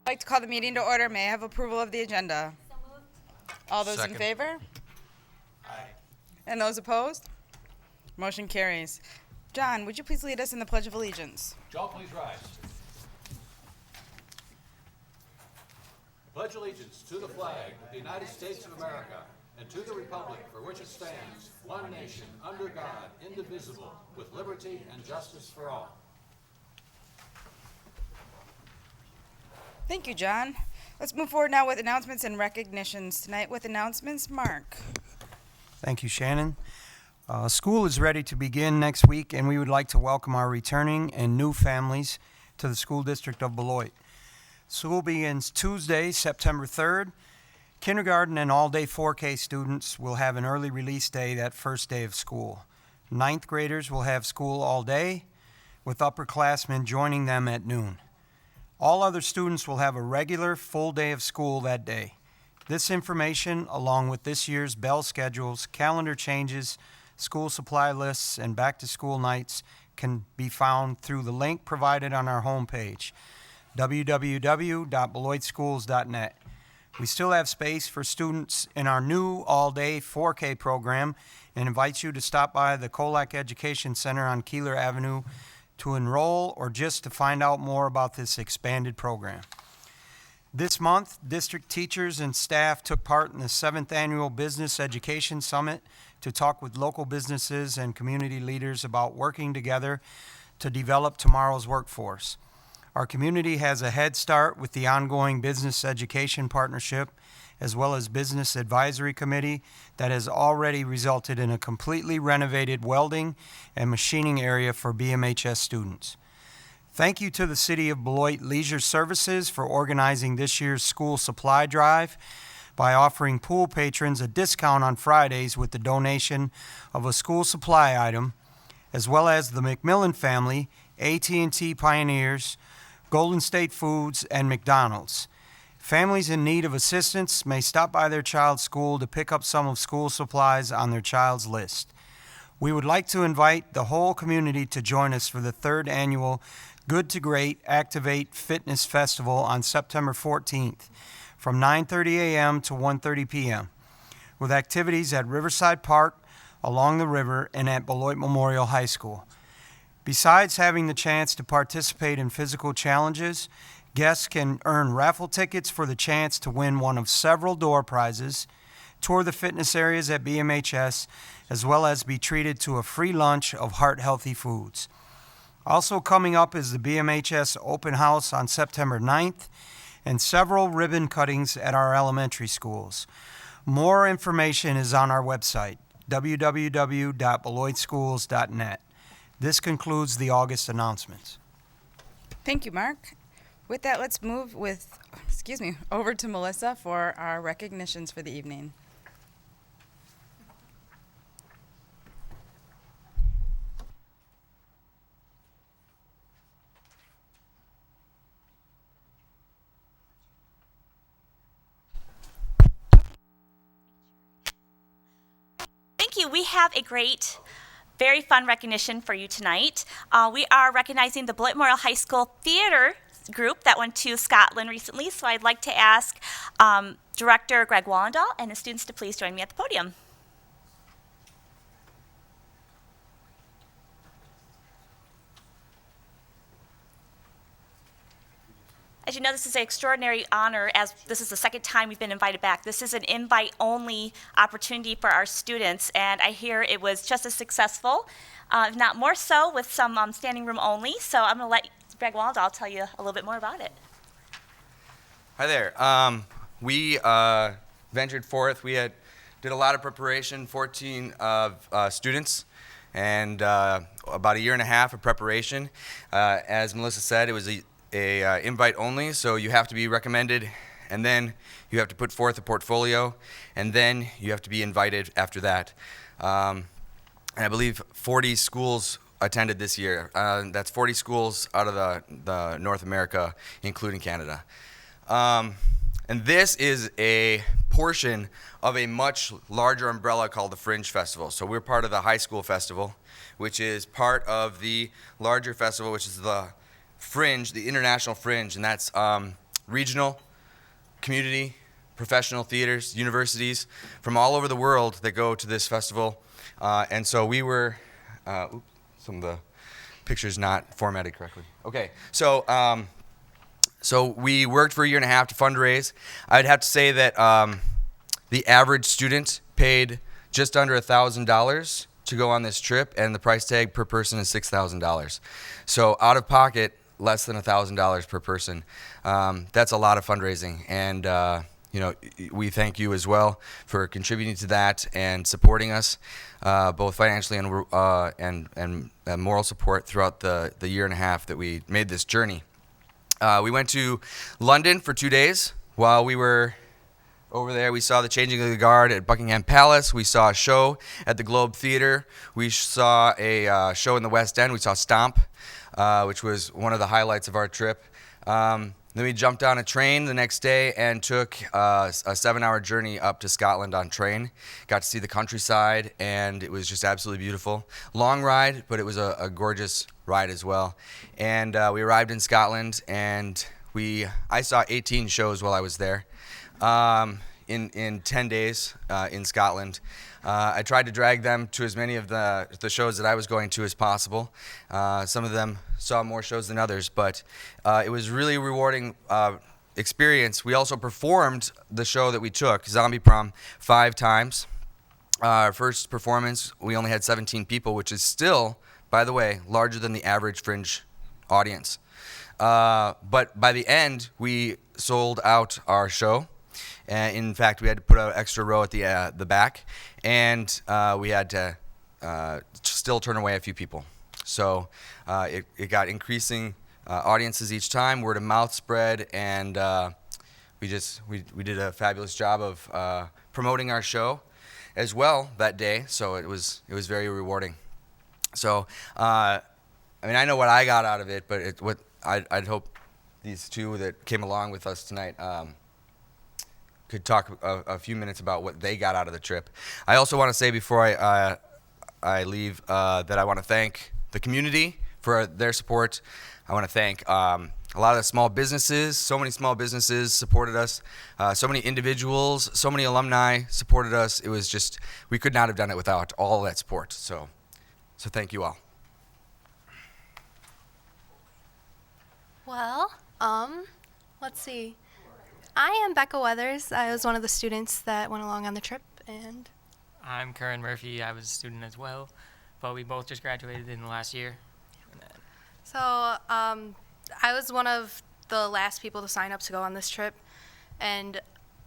I'd like to call the meeting to order. May I have approval of the agenda? All those in Second. favor? Aye. And those opposed? Motion carries. John, would you please lead us in the Pledge of Allegiance? Y'all please rise. Pledge allegiance to the flag of the United States of America and to the republic for which it stands, one nation, under God, indivisible, with liberty and justice for all. Thank you, John. Let's move forward now with announcements and recognitions. Tonight with announcements, Mark. Thank you, Shannon. School is ready to begin next week, and we would like to welcome our returning and new families to the School District of Beloit. School begins Tuesday, September 3rd. Kindergarten and all-day 4K students will have an early release day that first day of school. Ninth graders will have school all day, with upperclassmen joining them at noon. All other students will have a regular full day of school that day. This information, along with this year's bell schedules, calendar changes, school supply lists, and back-to-school nights, can be found through the link provided on our homepage, www.beloitschools.net. We still have space for students in our new all-day 4K program and invite you to stop by the Colac Education Center on Keeler Avenue to enroll or just to find out more about this expanded program. This month, district teachers and staff took part in the 7th Annual Business Education Summit to talk with local businesses and community leaders about working together to develop tomorrow's workforce. Our community has a head start with the ongoing Business Education Partnership, as well as Business Advisory Committee that has already resulted in a completely renovated welding and machining area for BMHS students. Thank you to the City of Beloit Leisure Services for organizing this year's school supply drive by offering pool patrons a discount on Fridays with the donation of a school supply item, as well as the McMillan family, AT&T Pioneers, Golden State Foods, and McDonald's. Families in need of assistance may stop by their child's school to pick up some of school supplies on their child's list. We would like to invite the whole community to join us for the 3rd annual Good to Great Activate Fitness Festival on September 14th from 9:30 a.m. to 1:30 p.m. with activities at Riverside Park, along the river, and at Beloit Memorial High School. Besides having the chance to participate in physical challenges, guests can earn raffle tickets for the chance to win one of several door prizes, tour the fitness areas at BMHS, as well as be treated to a free lunch of heart-healthy foods. Also coming up is the BMHS Open House on September 9th and several ribbon cuttings at our elementary schools. More information is on our website, www.beloitschools.net. This concludes the August announcements. Thank you, Mark. With that, let's move over to Melissa for our recognitions for the evening. Thank you. We have a great, very fun recognition for you tonight. We are recognizing the Beloit Memorial High School theater group that went to Scotland recently, so I'd like to ask Director Greg Wallendahl and the students to please join me at the podium. As you know, this is an extraordinary honor, as this is the second time we've been invited back. This is an invite-only opportunity for our students, and I hear it was just as successful, if not more so, with some standing room only. So I'm going to let Greg Wallendahl tell you a little bit more about it. Hi there. We ventured forth. We did a lot of preparation, 14 students, and about a year and a half of preparation. As Melissa said, it was a invite only, so you have to be recommended, and then you have to put forth a portfolio, and then you have to be invited after that. And I believe 40 schools attended this year. That's 40 schools out of the North America, including Canada. And this is a portion of a much larger umbrella called the Fringe Festival. So we're part of the High School Festival, which is part of the larger festival, which is the Fringe, the International Fringe, and that's regional, community, professional theaters, universities from all over the world that go to this festival. And so we were, oops, some of the pictures not formatted correctly. Okay, so so we worked for a year and a half to fundraise. I'd have to say that the average student paid just under $1,000 to go on this trip, and the price tag per person is $6,000. So out of pocket, less than $1,000 per person. That's a lot of fundraising, and you know, we thank you as well for contributing to that and supporting us, both financially and moral support throughout the year and a half that we made this journey. We went to London for 2 days. While we were over there, we saw the changing of the guard at Buckingham Palace. We saw a show at the Globe Theatre. We saw a show in the West End. We saw Stomp, which was one of the highlights of our trip. Then we jumped on a train the next day and took a 7-hour journey up to Scotland on train. Got to see the countryside, and it was just absolutely beautiful. Long ride, but it was a gorgeous ride as well. And we arrived in Scotland, and I saw 18 shows while I was there in 10 days in Scotland. I tried to drag them to as many of the shows that I was going to as possible. Some of them saw more shows than others, but it was really a rewarding experience. We also performed the show that we took, Zombie Prom, 5 times. Our first performance, we only had 17 people, which is still, by the way, larger than the average Fringe audience. But by the end, we sold out our show. In fact, we had to put an extra row at the back, and we had to still turn away a few people. So it got increasing audiences each time, word of mouth spread, and we did a fabulous job of promoting our show as well that day. So it was very rewarding. So I mean, I know what I got out of it, but I'd hope these two that came along with us tonight could talk a few minutes about what they got out of the trip. I also want to say before I leave that I want to thank the community for their support. I want to thank a lot of the small businesses. So many small businesses supported us. So many individuals, so many alumni supported us. It was just, we could not have done it without all that support. So thank you all. Well, let's see. I am Becca Weathers. I was one of the students that went along on the trip, and I'm Curran Murphy. I was a student as well, but we both just graduated in the last year. so I was one of the last people to sign up to go on this trip, and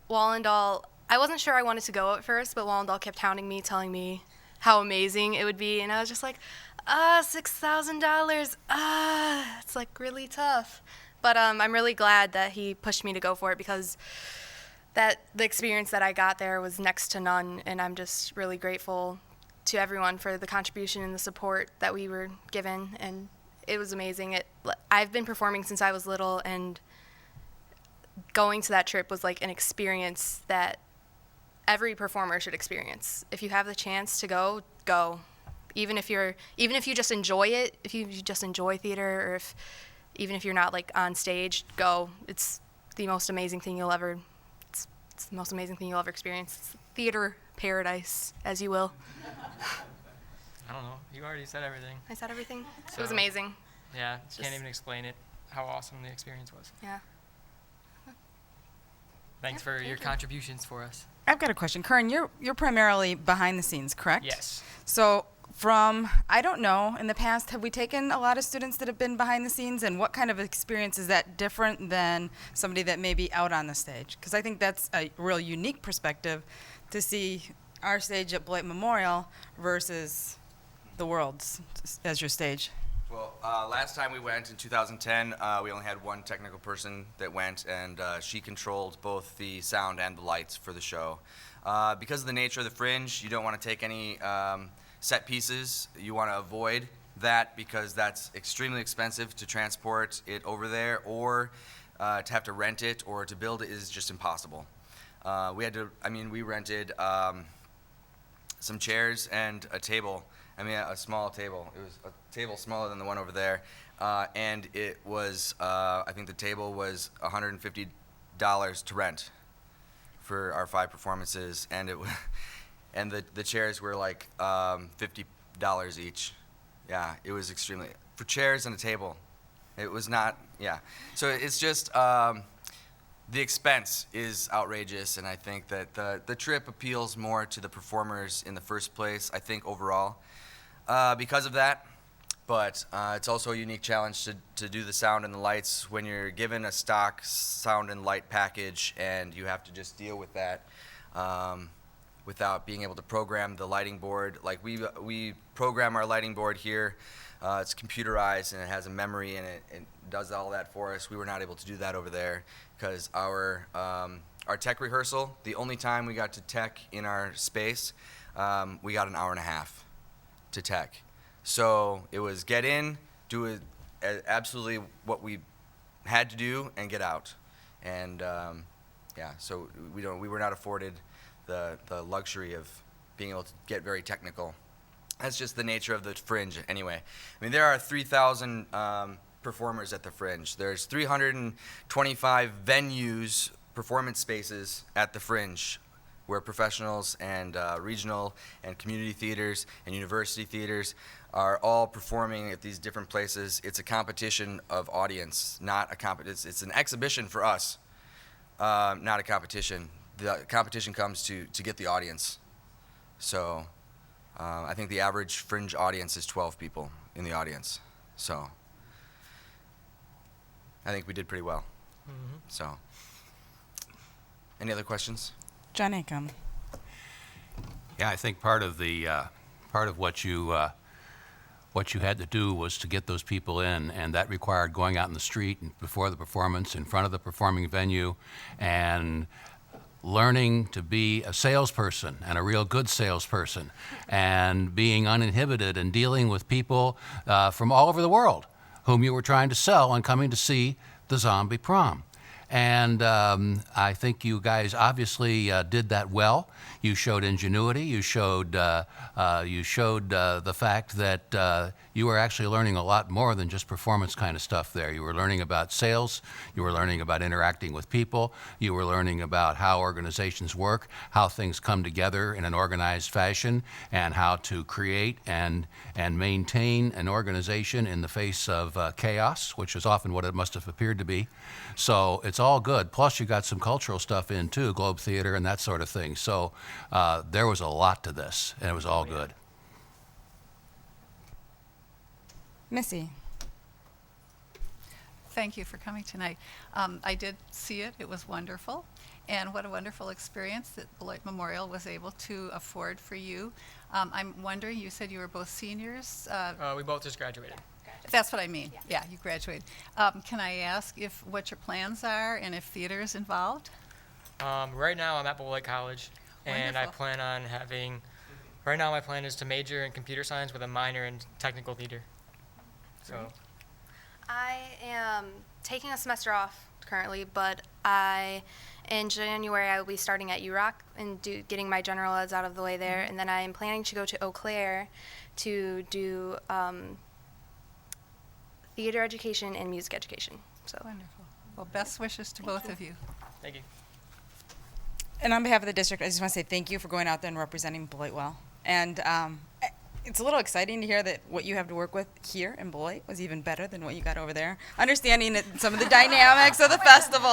Wallendal, I wasn't sure I wanted to go at first, but Wallendal kept hounding me, telling me how amazing it would be, and I was just like, $6,000, it's like really tough. But I'm really glad that he pushed me to go for it, because the experience that I got there was next to none, and I'm just really grateful to everyone for the contribution and the support that we were given, and it was amazing. I've been performing since I was little, and going to that trip was like an experience that every performer should experience. If you have the chance to go. Even if you just enjoy it, if you just enjoy theater, or even if you're not like on stage, go. It's the most amazing thing you'll ever experience. It's theater paradise, as you will. I don't know. You already said everything. I said everything. It So- was amazing. Yeah, can't Just- even explain it, how awesome the experience was. Yeah. Thanks for your contributions for us. I've got a question. Curran, you're primarily behind the scenes, correct? Yes. So I don't know, in the past, have we taken a lot of students that have been behind the scenes, and what kind of experience is that different than somebody that may be out on the stage? Because I think that's a real unique perspective to see our stage at Blight Memorial versus the world's as your stage. Well, last time we went in 2010, we only had one technical person that went, and she controlled both the sound and the lights for the show. Because of the nature of the Fringe, you don't want to take any set pieces. You want to avoid that, because that's extremely expensive to transport it over there, or to have to rent it, or to build it is just impossible. We rented some chairs and a table. A small table. It was a table smaller than the one over there. and it was, I think the table was $150 to rent for our 5 performances, and it was, and the chairs were like $50 each. Yeah, it was extremely, for chairs and a table. It was not, yeah. So it's just, the expense is outrageous, and I think that the trip appeals more to the performers in the first place, I think, overall, because of that. But it's also a unique challenge to do the sound and the lights when you're given a stock sound and light package, and you have to just deal with that without being able to program the lighting board. Like we program our lighting board here. It's computerized, and it has a memory, and it does all that for us. We were not able to do that over there because our tech rehearsal, the only time we got to tech in our space, we got an hour and a half to tech. So it was get in, do it absolutely what we had to do, and get out. And yeah, so we were not afforded the luxury of being able to get very technical. That's just the nature of the Fringe anyway. I mean, there are 3,000 performers at the Fringe. There's 325 venues, performance spaces at the Fringe, where professionals and regional and community theaters and university theaters are all performing at these different places. It's a competition of audience, not a competition. It's an exhibition for us, not a competition. The competition comes to get the audience. So I think the average Fringe audience is 12 people in the audience. So I think we did pretty well. Mm-hmm. So any other questions? John Acom. Yeah, I think part of what you had to do was to get those people in, and that required going out in the street and before the performance, in front of the performing venue, and learning to be a salesperson and a real good salesperson, and being uninhibited and dealing with people from all over the world whom you were trying to sell and coming to see the Zombie Prom. And I think you guys obviously did that well. You showed ingenuity. You showed the fact that you were actually learning a lot more than just performance kind of stuff there. You were learning about sales. You were learning about interacting with people. You were learning about how organizations work, how things come together in an organized fashion, and how to create and maintain an organization in the face of chaos, which is often what it must have appeared to be. So it's all good. Plus, you got some cultural stuff in too, Globe Theater and that sort of thing. So there was a lot to this, and it was all good. Missy. Thank you for coming tonight. I did see it. It was wonderful. And what a wonderful experience that Beloit Memorial was able to afford for you. I'm wondering, you said you were both seniors. We both just graduated. That's what I mean. Yeah, you graduated. Can I ask what your plans are and if theater is involved? Right now, I'm at Beloit College, and I Wonderful. plan on having. Right now, my plan is to major in computer science with a minor in technical theater. So. I am taking a semester off currently, but in January I will be starting at UROC and getting my general eds out of the way there, and then I am planning to go to Eau Claire to do theater education and music education. So Wonderful. Well, best wishes to both of you. Thank you. And on behalf of the district, I just want to say thank you for going out there and representing Beloit well. And it's a little exciting to hear that what you have to work with here in Beloit was even better than what you got over there. Understanding that some of the dynamics of the festival,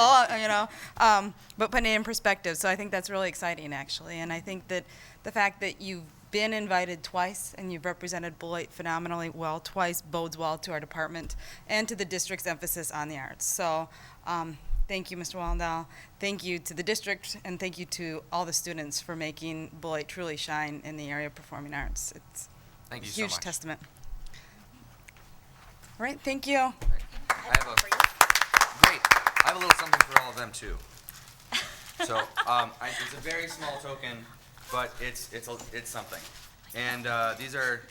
but putting it in perspective. So I think that's really exciting, actually. And I think that the fact that you've been invited twice and you've represented Beloit phenomenally well twice bodes well to our department and to the district's emphasis on the arts. So thank you, Mr. Wallendahl. Thank you to the district, and thank you to all the students for making Beloit truly shine in the area of performing arts. It's Thank you a huge so much. testament. All right, thank you. I have a little something for all of them too. So it's a very small token, but it's something. And these are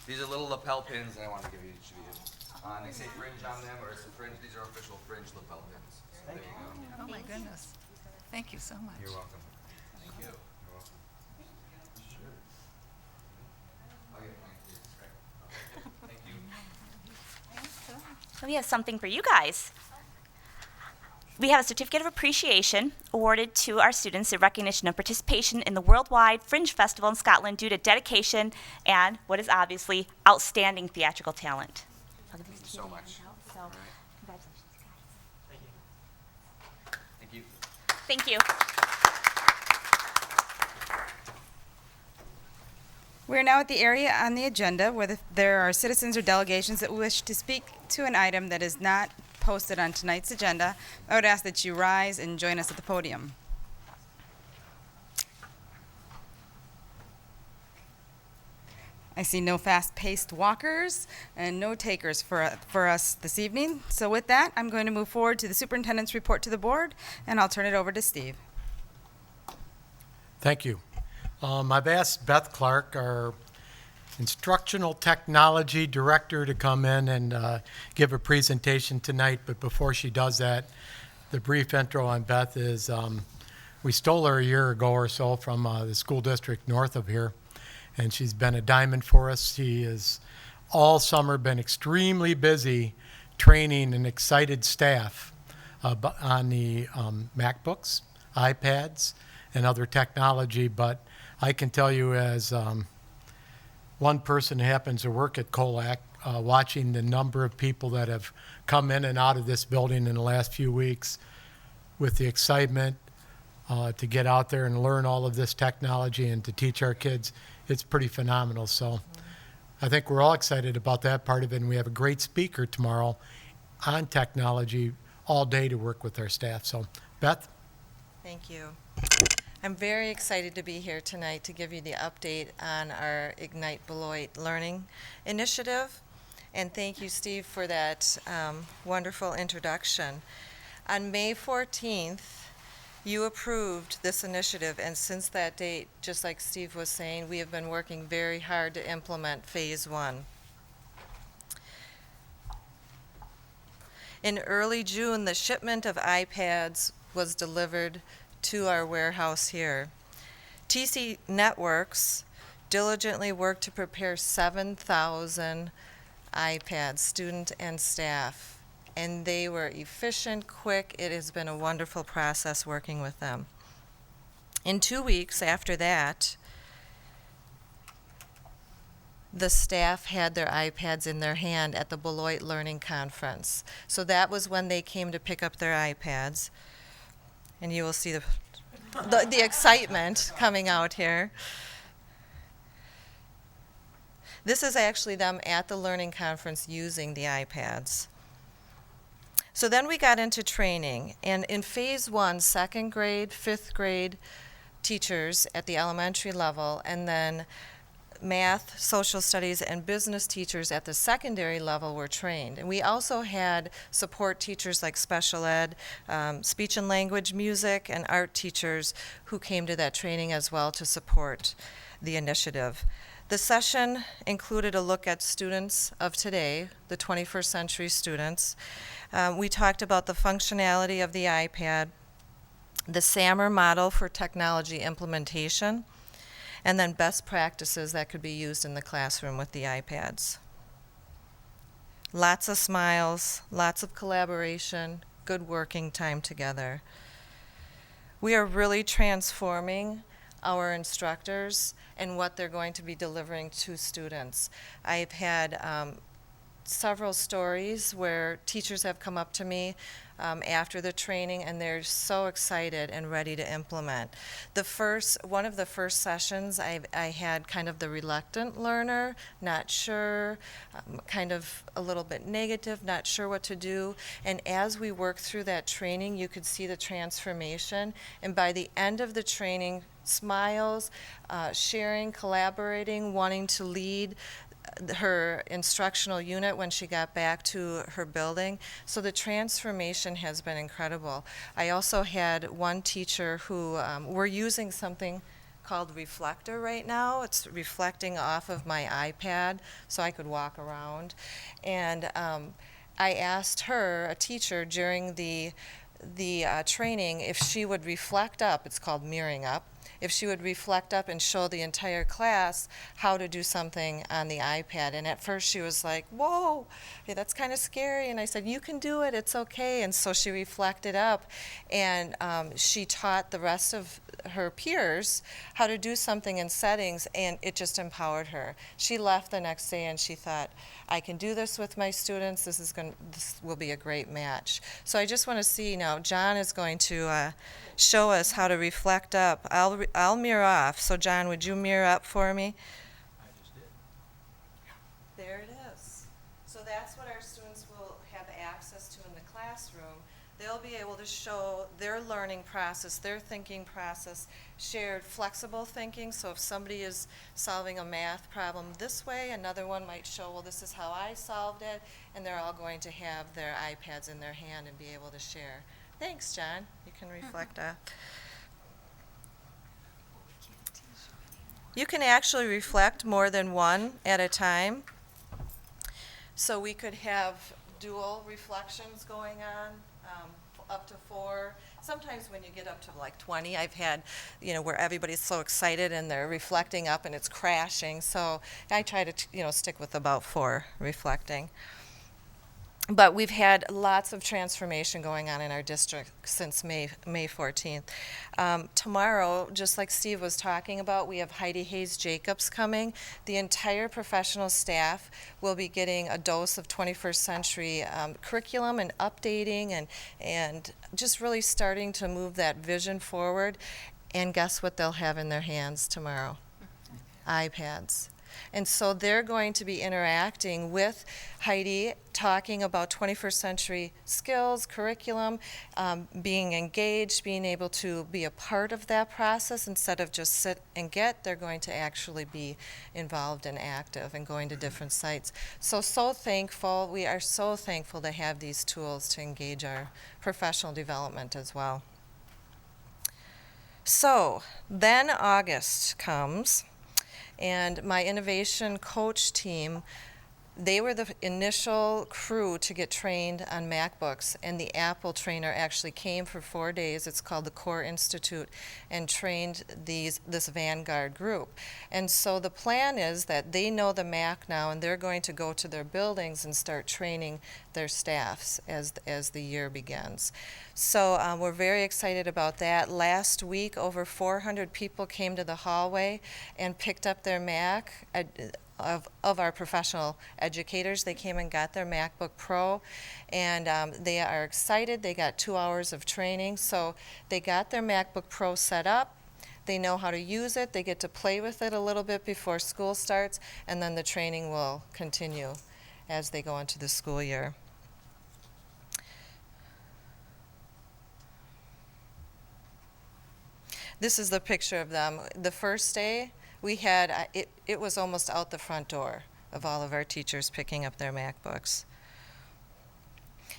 little lapel pins that I wanted to give you each of you. They say Fringe on them, or it's a Fringe. These are official Fringe lapel pins. So there you go. Oh, my goodness. Thank you so much. You're welcome. Thank you. You're welcome. Sure. Oh, yeah, thank you. Thank you. Thanks, We have something for you guys. We have a certificate of appreciation awarded to our students in recognition of participation in the Worldwide Fringe Festival in Scotland due to dedication and what is obviously outstanding theatrical talent. Thank you so much. Congratulations, guys. Thank you. Thank you. We're now at the area on the agenda where there are citizens or delegations that wish to speak to an item that is not posted on tonight's agenda. I would ask that you rise and join us at the podium. I see no fast-paced walkers and no takers for us this evening. So with that, I'm going to move forward to the superintendent's report to the board, and I'll turn it over to Steve. Thank you. I've asked Beth Clark, our Instructional Technology Director, to come in and give a presentation tonight. But before she does that, the brief intro on Beth is we stole her a year ago or so from the school district north of here, and she's been a diamond for us. She has all summer been extremely busy training an excited staff on the MacBooks, iPads, and other technology. But I can tell you, as one person who happens to work at COLAC, watching the number of people that have come in and out of this building in the last few weeks with the excitement to get out there and learn all of this technology and to teach our kids, it's pretty phenomenal. So I think we're all excited about that part of it, and we have a great speaker tomorrow on technology all day to work with our staff. So, Beth? Thank you. I'm very excited to be here tonight to give you the update on our Ignite Beloit Learning Initiative. And thank you, Steve, for that wonderful introduction. On May 14th, you approved this initiative, and since that date, just like Steve was saying, we have been working very hard to implement Phase 1. In early June, the shipment of iPads was delivered to our warehouse here. TC Networks diligently worked to prepare 7,000 iPads, student and staff, and they were efficient, quick. It has been a wonderful process working with them. In 2 weeks after that, the staff had their iPads in their hand at the Beloit Learning Conference. So that was when they came to pick up their iPads. And you will see the excitement coming out here. This is actually them at the learning conference using the iPads. So then we got into training. And in Phase 1, second grade, fifth grade teachers at the elementary level, and then math, social studies, and business teachers at the secondary level were trained. And we also had support teachers like special ed, speech and language, music, and art teachers who came to that training as well to support the initiative. The session included a look at students of today, the 21st century students. We talked about the functionality of the iPad, the SAMR model for technology implementation, and then best practices that could be used in the classroom with the iPads. Lots of smiles, lots of collaboration, good working time together. We are really transforming our instructors and what they're going to be delivering to students. I've had several stories where teachers have come up to me after the training, and they're so excited and ready to implement. One of the first sessions, I had kind of the reluctant learner, not sure, kind of a little bit negative, not sure what to do. And as we worked through that training, you could see the transformation. And by the end of the training, smiles, sharing, collaborating, wanting to lead her instructional unit when she got back to her building. So the transformation has been incredible. I also had one teacher who, we're using something called Reflector right now. It's reflecting off of my iPad so I could walk around. And I asked her, a teacher, during the training if she would reflect up, it's called mirroring up, if she would reflect up and show the entire class how to do something on the iPad. And at first she was like, whoa, hey, that's kind of scary. And I said, you can do it, it's okay. And so she reflected up, and she taught the rest of her peers how to do something in settings, and it just empowered her. She left the next day and she thought, I can do this with my students. This will be a great match. So I just want to see now, John is going to show us how to reflect up. I'll mirror off. So John, would you mirror up for me? I just did. There it is. So that's what our students will have access to in the classroom. They'll be able to show their learning process, their thinking process, shared flexible thinking. So if somebody is solving a math problem this way, another one might show, well, this is how I solved it, and they're all going to have their iPads in their hand and be able to share. Thanks, John. You can reflect up. You can actually reflect more than one at a time. So we could have dual reflections going on, up to 4. Sometimes when you get up to like 20, I've had, where everybody's so excited and they're reflecting up and it's crashing. So I try to, stick with about 4 reflecting. But we've had lots of transformation going on in our district since May 14th. Tomorrow, just like Steve was talking about, we have Heidi Hayes Jacobs coming. The entire professional staff will be getting a dose of 21st century curriculum and updating and just really starting to move that vision forward. And guess what they'll have in their hands tomorrow? iPads. And so they're going to be interacting with Heidi, talking about 21st century skills, curriculum, being engaged, being able to be a part of that process instead of just sit and get. They're going to actually be involved and active and going to different sites. So thankful. We are so thankful to have these tools to engage our professional development as well. So then August comes. And my innovation coach team, they were the initial crew to get trained on MacBooks, and the Apple trainer actually came for 4 days. It's called the Core Institute, and trained this Vanguard group. And so the plan is that they know the Mac now, and they're going to go to their buildings and start training their staffs as the year begins. So we're very excited about that. Last week, over 400 people came to the hallway and picked up their Mac. Of our professional educators, they came and got their MacBook Pro, and they are excited. They got 2 hours of training, so they got their MacBook Pro set up. They know how to use it. They get to play with it a little bit before school starts, and then the training will continue as they go into the school year. This is the picture of them. The first day, we had, it was almost out the front door of all of our teachers picking up their MacBooks.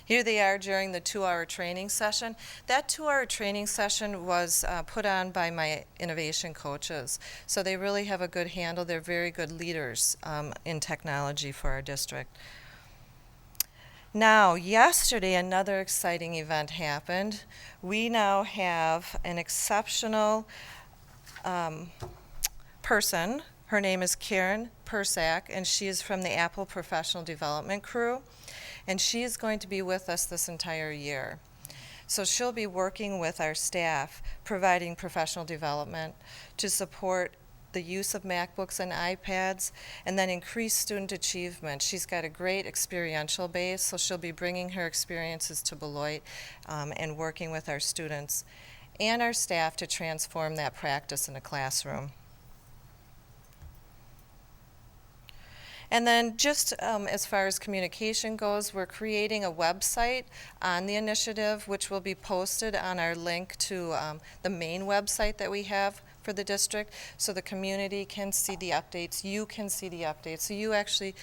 Here they are during the 2-hour training session. That 2-hour training session was put on by my innovation coaches. So they really have a good handle. They're very good leaders in technology for our district. Now, yesterday, another exciting event happened. We now have an exceptional person. Her name is Karen Persak, and she is from the Apple Professional Development Crew, and she is going to be with us this entire year. So she'll be working with our staff, providing professional development to support the use of MacBooks and iPads, and then increase student achievement. She's got a great experiential base, so she'll be bringing her experiences to Beloit and working with our students and our staff to transform that practice in a classroom. And then just as far as communication goes, we're creating a website on the initiative, which will be posted on our link to the main website that we have for the district, so the community can see the updates, you can see the updates, so you actually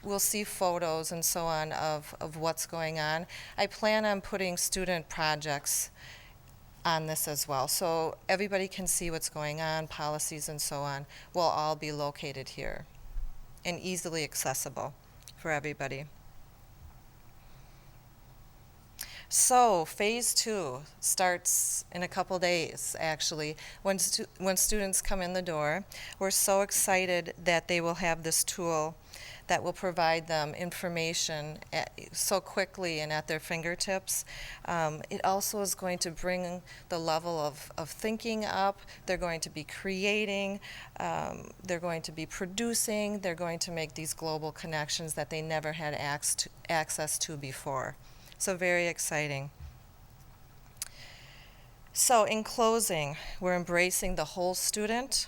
will see photos and so on of what's going on. I plan on putting student projects on this as well, so everybody can see what's going on, policies and so on will all be located here and easily accessible for everybody. So phase 2 starts in a couple days, actually, when students come in the door. We're so excited that they will have this tool that will provide them information so quickly and at their fingertips. It also is going to bring the level of thinking up. They're going to be creating, they're going to be producing, they're going to make these global connections that they never had access to before. So very exciting. So in closing, we're embracing the whole student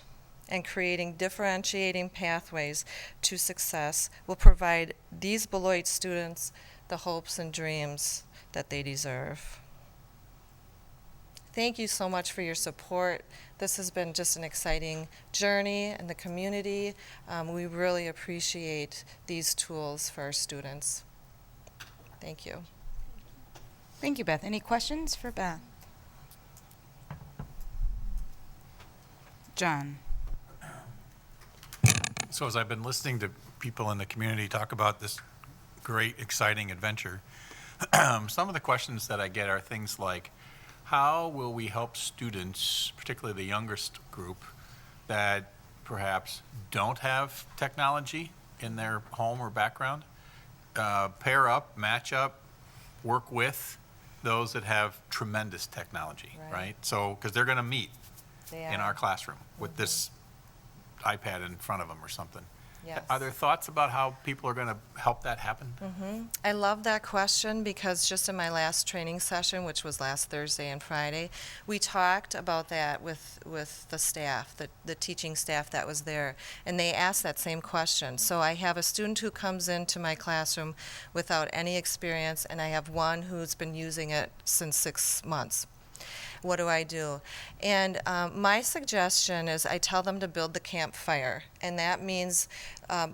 and creating differentiating pathways to success will provide these Beloit students the hopes and dreams that they deserve. Thank you so much for your support. This has been just an exciting journey in the community. We really appreciate these tools for our students. Thank you. Thank you, Beth. Any questions for Beth? John. So as I've been listening to people in the community talk about this great, exciting adventure, some of the questions that I get are things like, how will we help students, particularly the youngest group, that perhaps don't have technology in their home or background, pair up, match up, work with those that have tremendous technology, right? So, because they're going to meet in our classroom with this iPad in front of them or something. Yes. Are there thoughts about how people are going to help that happen? I love that question because just in my last training session, which was last Thursday and Friday, we talked about that with the staff, the teaching staff that was there, and they asked that same question. So I have a student who comes into my classroom without any experience, and I have one who's been using it since 6 months. What do I do? And my suggestion is I tell them to build the campfire, and that means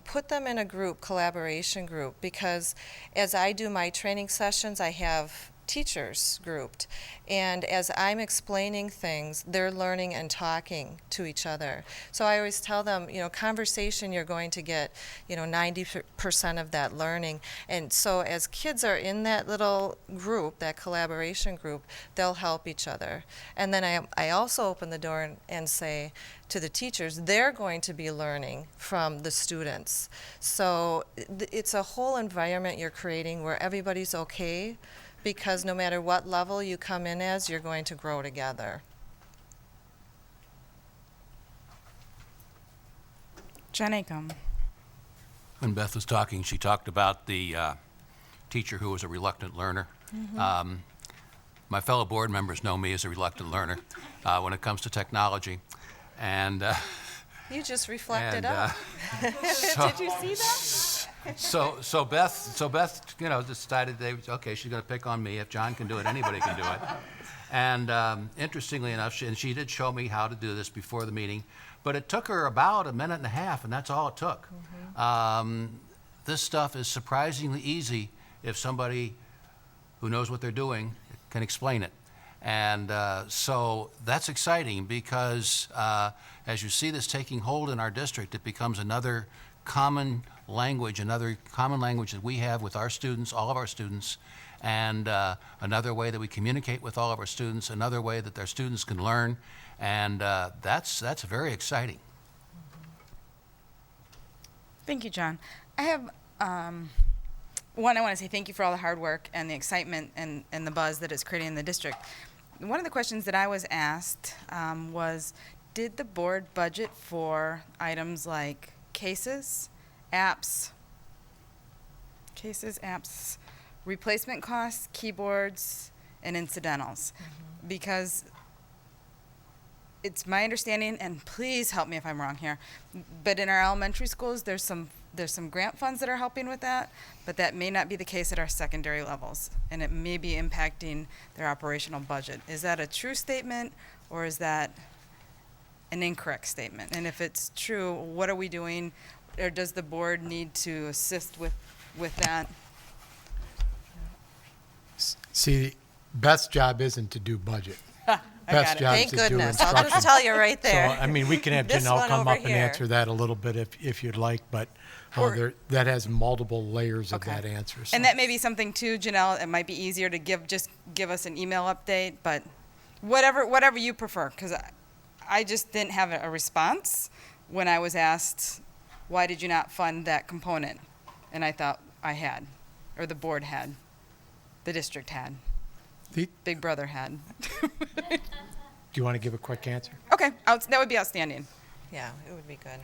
put them in a group, collaboration group, because as I do my training sessions, I have teachers grouped, and as I'm explaining things, they're learning and talking to each other. So I always tell them, conversation, you're going to get, 90% of that learning. And so as kids are in that little group, that collaboration group, they'll help each other. And then I also open the door and say to the teachers, they're going to be learning from the students. So it's a whole environment you're creating where everybody's okay, because no matter what level you come in as, you're going to grow together. Jen Acom. When Beth was talking, she talked about the teacher who was a reluctant learner. My fellow board members know me as a reluctant learner when it comes to technology. And you just reflected and, up. Did you see that? So Beth, decided okay, she's going to pick on me. If John can do it, anybody can do it. And interestingly enough, she did show me how to do this before the meeting, but it took her about a minute and a half, and that's all it took. This stuff is surprisingly easy if somebody who knows what they're doing can explain it. And so that's exciting because as you see this taking hold in our district, it becomes another common language that we have with our students, all of our students, and another way that we communicate with all of our students, another way that their students can learn, and that's very exciting. Thank you, John. I have one, I want to say thank you for all the hard work and the excitement and the buzz that it's creating in the district. One of the questions that I was asked was, did the board budget for items like cases, apps, replacement costs, keyboards, and incidentals? Because it's my understanding, and please help me if I'm wrong here, but in our elementary schools, there's some grant funds that are helping with that, but that may not be the case at our secondary levels, and it may be impacting their operational budget. Is that a true statement, or is that an incorrect statement? And if it's true, what are we doing, or does the board need to assist with that? See, Beth's job isn't to do budget. best got it. jobs Thank to do goodness. I'll instruction. just tell you right So, there. I mean, we can have This Janelle one come over up and here. answer that a little bit if you'd like, but Or- that has multiple layers of Okay. that answer. So. And that may be something too, Janelle, it might be easier to just give us an email update, but whatever you prefer, because I just didn't have a response when I was asked, why did you not fund that component? And I thought I had, or the board had, the district had, The- Big Brother had. Do you want to give a quick answer? Okay, that would be outstanding. Yeah, it would be good.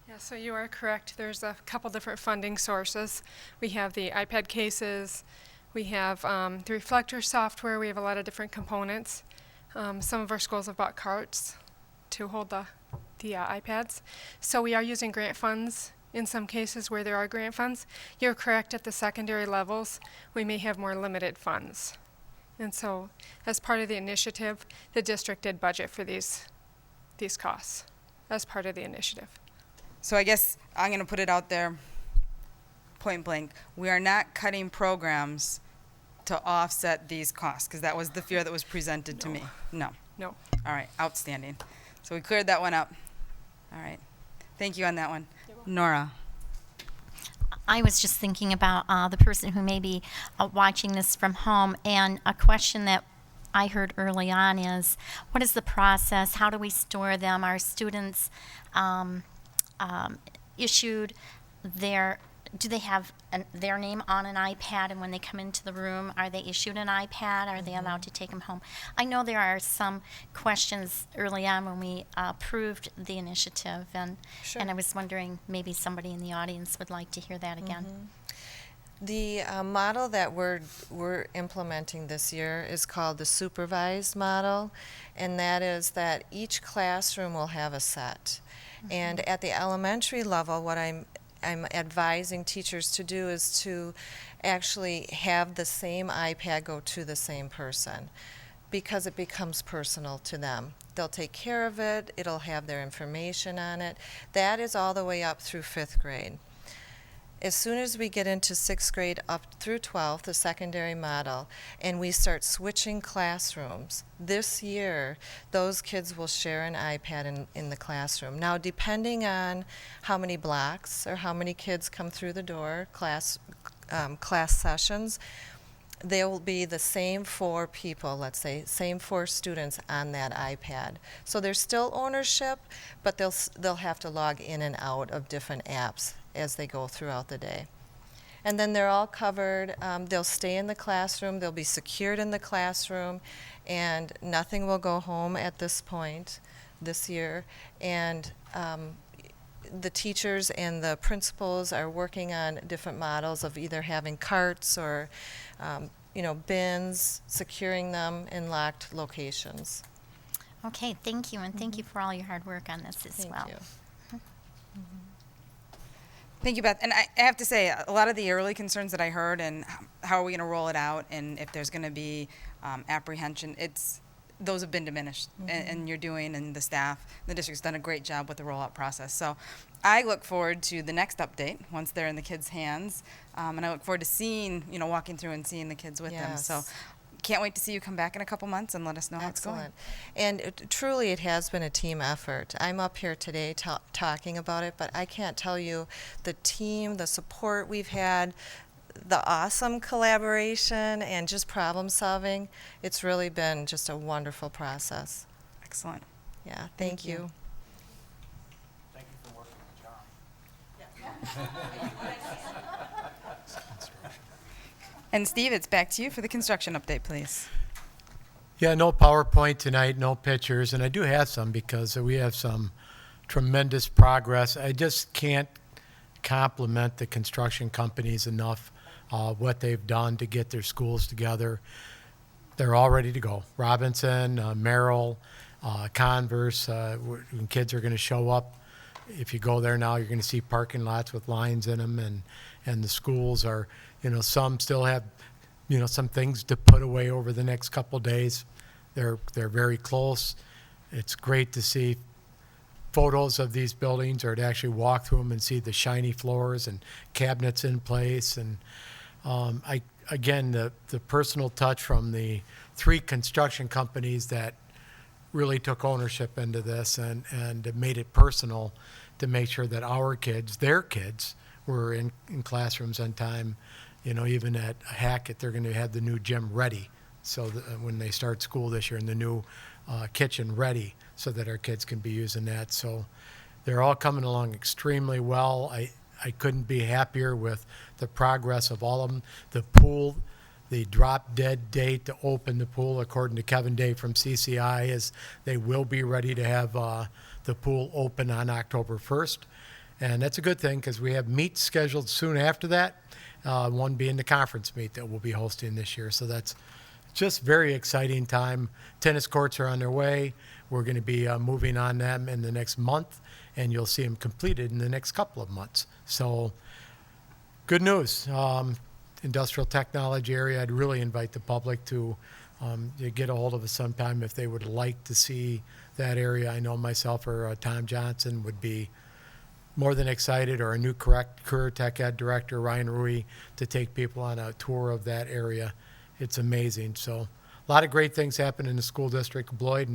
Yeah, so you are correct. There's a couple different funding sources. We have the iPad cases. We have the reflector software. We have a lot of different components. Some of our schools have bought carts to hold the iPads. So we are using grant funds in some cases where there are grant funds. You're correct, at the secondary levels, we may have more limited funds. And so as part of the initiative, the district did budget for these costs as part of the initiative. So I guess I'm going to put it out there, point blank. We are not cutting programs to offset these costs, because that was the fear that was presented to me. No. No. All right, outstanding. So we cleared that one up. All right. Thank you on that one. Nora. I was just thinking about the person who may be watching this from home, and a question that I heard early on is, what is the process? How do we store them? Are students issued do they have their name on an iPad, and when they come into the room, are they issued an iPad? Are they allowed to take them home? I know there are some questions early on when we approved the initiative, and I was wondering, maybe somebody in the audience would like to hear that again. The model that we're implementing this year is called the supervised model, and that is that each classroom will have a set. And at the elementary level, what I'm advising teachers to do is to actually have the same iPad go to the same person, because it becomes personal to them. They'll take care of it, it'll have their information on it. That is all the way up through 5th grade. As soon as we get into 6th grade up through 12th, the secondary model, and we start switching classrooms, this year those kids will share an iPad in the classroom. Now, depending on how many blocks or how many kids come through the door, class sessions, there will be the same 4 people, let's say, same 4 students on that iPad. So there's still ownership, but they'll have to log in and out of different apps as they go throughout the day. And then they're all covered. They'll stay in the classroom. They'll be secured in the classroom, and nothing will go home at this point this year. And the teachers and the principals are working on different models of either having carts or bins, securing them in locked locations. Okay, thank you, and thank you for all your hard work on this as well. Thank you. Thank you, Beth. And I have to say, a lot of the early concerns that I heard, and how are we going to roll it out, and if there's going to be apprehension, those have been diminished. And you're doing, and the staff, the district's done a great job with the rollout process. So I look forward to the next update once they're in the kids' hands, and I look forward to seeing, walking through and seeing the kids with them. So Yes. can't wait to see you come back in a couple months and let us know how it's going. Excellent. And truly, it has been a team effort. I'm up here today talking about it, but I can't tell you the team, the support we've had, the awesome collaboration, and just problem solving. It's really been just a wonderful process. Excellent. Yeah, thank you. Thank you for working the job. And Steve, it's back to you for the construction update, please. Yeah, no PowerPoint tonight, no pictures, and I do have some because we have some tremendous progress. I just can't compliment the construction companies enough, what they've done to get their schools together. They're all ready to go. Robinson, Merrill, Converse, when kids are going to show up. If you go there now, you're going to see parking lots with lines in them, and the schools are, some still have, some things to put away over the next couple days. They're very close. It's great to see photos of these buildings or to actually walk through them and see the shiny floors and cabinets in place. And again, the personal touch from the 3 construction companies that really took ownership into this and made it personal to make sure that our kids, their kids, were in classrooms on time. You know, even at Hackett, they're going to have the new gym ready so that when they start school this year, and the new kitchen ready so that our kids can be using that. So they're all coming along extremely well. I couldn't be happier with the progress of all of them. The pool, the drop dead date to open the pool, according to Kevin Day from CCI, is they will be ready to have the pool open on October 1st. And that's a good thing because we have meets scheduled soon after that, one being the conference meet that we'll be hosting this year. So that's just very exciting time. Tennis courts are on their way. We're going to be moving on them in the next month, and you'll see them completed in the next couple of months. So good news. Industrial technology area, I'd really invite the public to get a hold of us sometime if they would like to see that area. I know myself or Tom Johnson would be more than excited, or a new career tech ed director, Ryan Rui, to take people on a tour of that area. It's amazing. So a lot of great things happen in the school district of Beloit,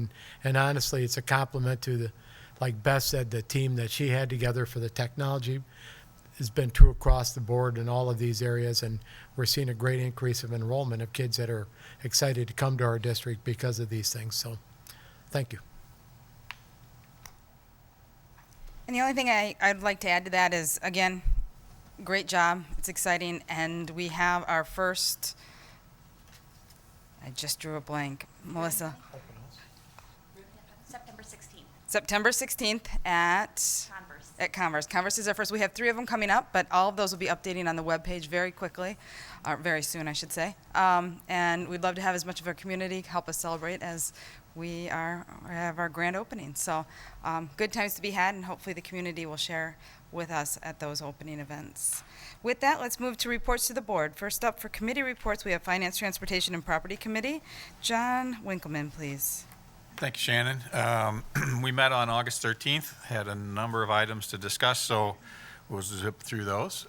and honestly, it's a compliment to the, like Beth said, the team that she had together for the technology has been true across the board in all of these areas, and we're seeing a great increase of enrollment of kids that are excited to come to our district because of these things. So thank you. And the only thing I'd like to add to that is, again, great job. It's exciting. And we have our first, I just drew a blank. Melissa. September 16th. September 16th at Converse. Converse is our first. We have 3 of them coming up, but all of those will be updating on the webpage very quickly, or very soon, I should say. And we'd love to have as much of our community help us celebrate as we have our grand opening. So good times to be had, and hopefully the community will share with us at those opening events. With that, let's move to reports to the board. First up for committee reports, we have Finance, Transportation, and Property Committee. John Winkleman, please. Thank you, Shannon. We met on August 13th, had a number of items to discuss, so we'll zip through those.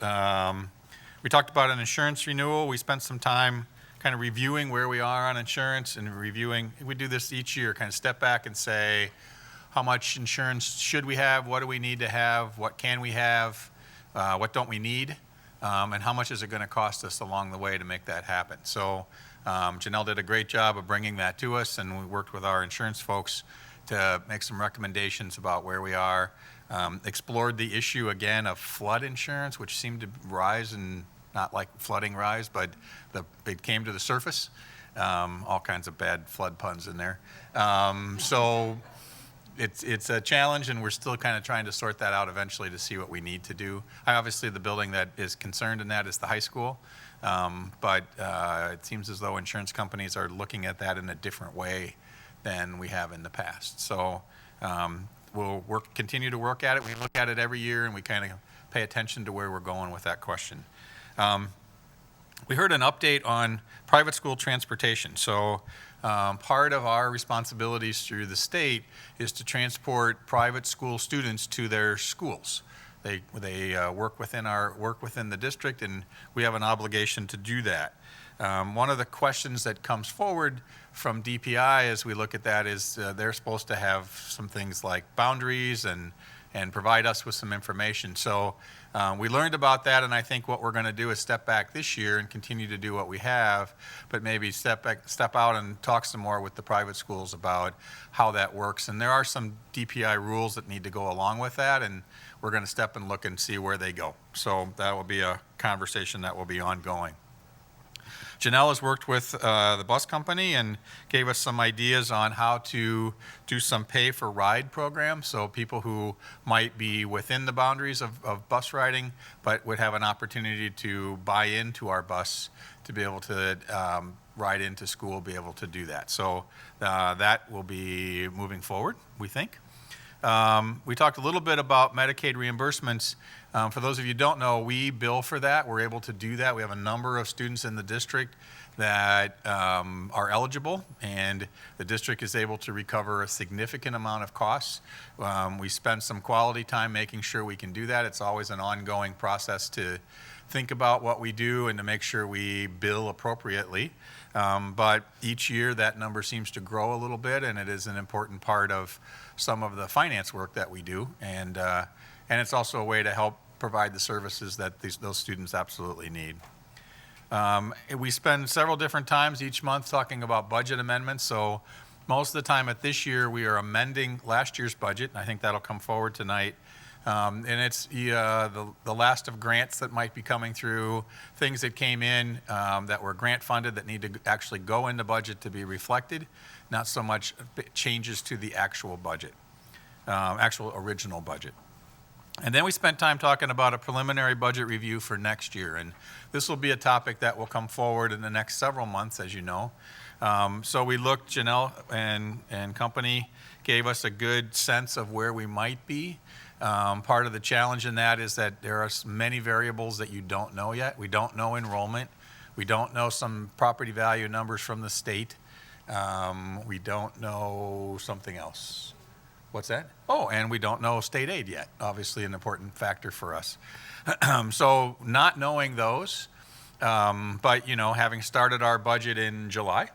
We talked about an insurance renewal. We spent some time kind of reviewing where we are on insurance and reviewing. We do this each year, kind of step back and say, how much insurance should we have? What do we need to have? What can we have? What don't we need? And how much is it going to cost us along the way to make that happen? So Janelle did a great job of bringing that to us, and we worked with our insurance folks to make some recommendations about where we are. Explored the issue again of flood insurance, which seemed to rise, and not like flooding rise, but it came to the surface. All kinds of bad flood puns in there. So it's a challenge, and we're still kind of trying to sort that out eventually to see what we need to do. Obviously, the building that is concerned in that is the high school, but it seems as though insurance companies are looking at that in a different way than we have in the past. So we'll continue to work at it. We look at it every year, and we kind of pay attention to where we're going with that question. We heard an update on private school transportation. So part of our responsibilities through the state is to transport private school students to their schools. They work within the district, and we have an obligation to do that. One of the questions that comes forward from DPI as we look at that is they're supposed to have some things like boundaries and provide us with some information. So we learned about that, and I think what we're going to do is step back this year and continue to do what we have, but maybe step out and talk some more with the private schools about how that works. And there are some DPI rules that need to go along with that, and we're going to step and look and see where they go. So that will be a conversation that will be ongoing. Janelle has worked with the bus company and gave us some ideas on how to do some pay-for-ride programs, so people who might be within the boundaries of bus riding but would have an opportunity to buy into our bus to be able to ride into school, be able to do that. So that will be moving forward, we think. We talked a little bit about Medicaid reimbursements. For those of you who don't know, we bill for that. We're able to do that. We have a number of students in the district that are eligible, and the district is able to recover a significant amount of costs. We spend some quality time making sure we can do that. It's always an ongoing process to think about what we do and to make sure we bill appropriately. But each year that number seems to grow a little bit, and it is an important part of some of the finance work that we do. And it's also a way to help provide the services that those students absolutely need. We spend several different times each month talking about budget amendments. So most of the time at this year, we are amending last year's budget. I think that'll come forward tonight. And it's the last of grants that might be coming through, things that came in that were grant funded that need to actually go into budget to be reflected, not so much changes to the actual budget, actual original budget. And then we spent time talking about a preliminary budget review for next year. And this will be a topic that will come forward in the next several months, as you know. So we looked, Janelle and company gave us a good sense of where we might be. Part of the challenge in that is that there are many variables that you don't know yet. We don't know enrollment. We don't know some property value numbers from the state. We don't know something else. What's that? Oh, and we don't know state aid yet, obviously an important factor for us. So not knowing those, but having started our budget in July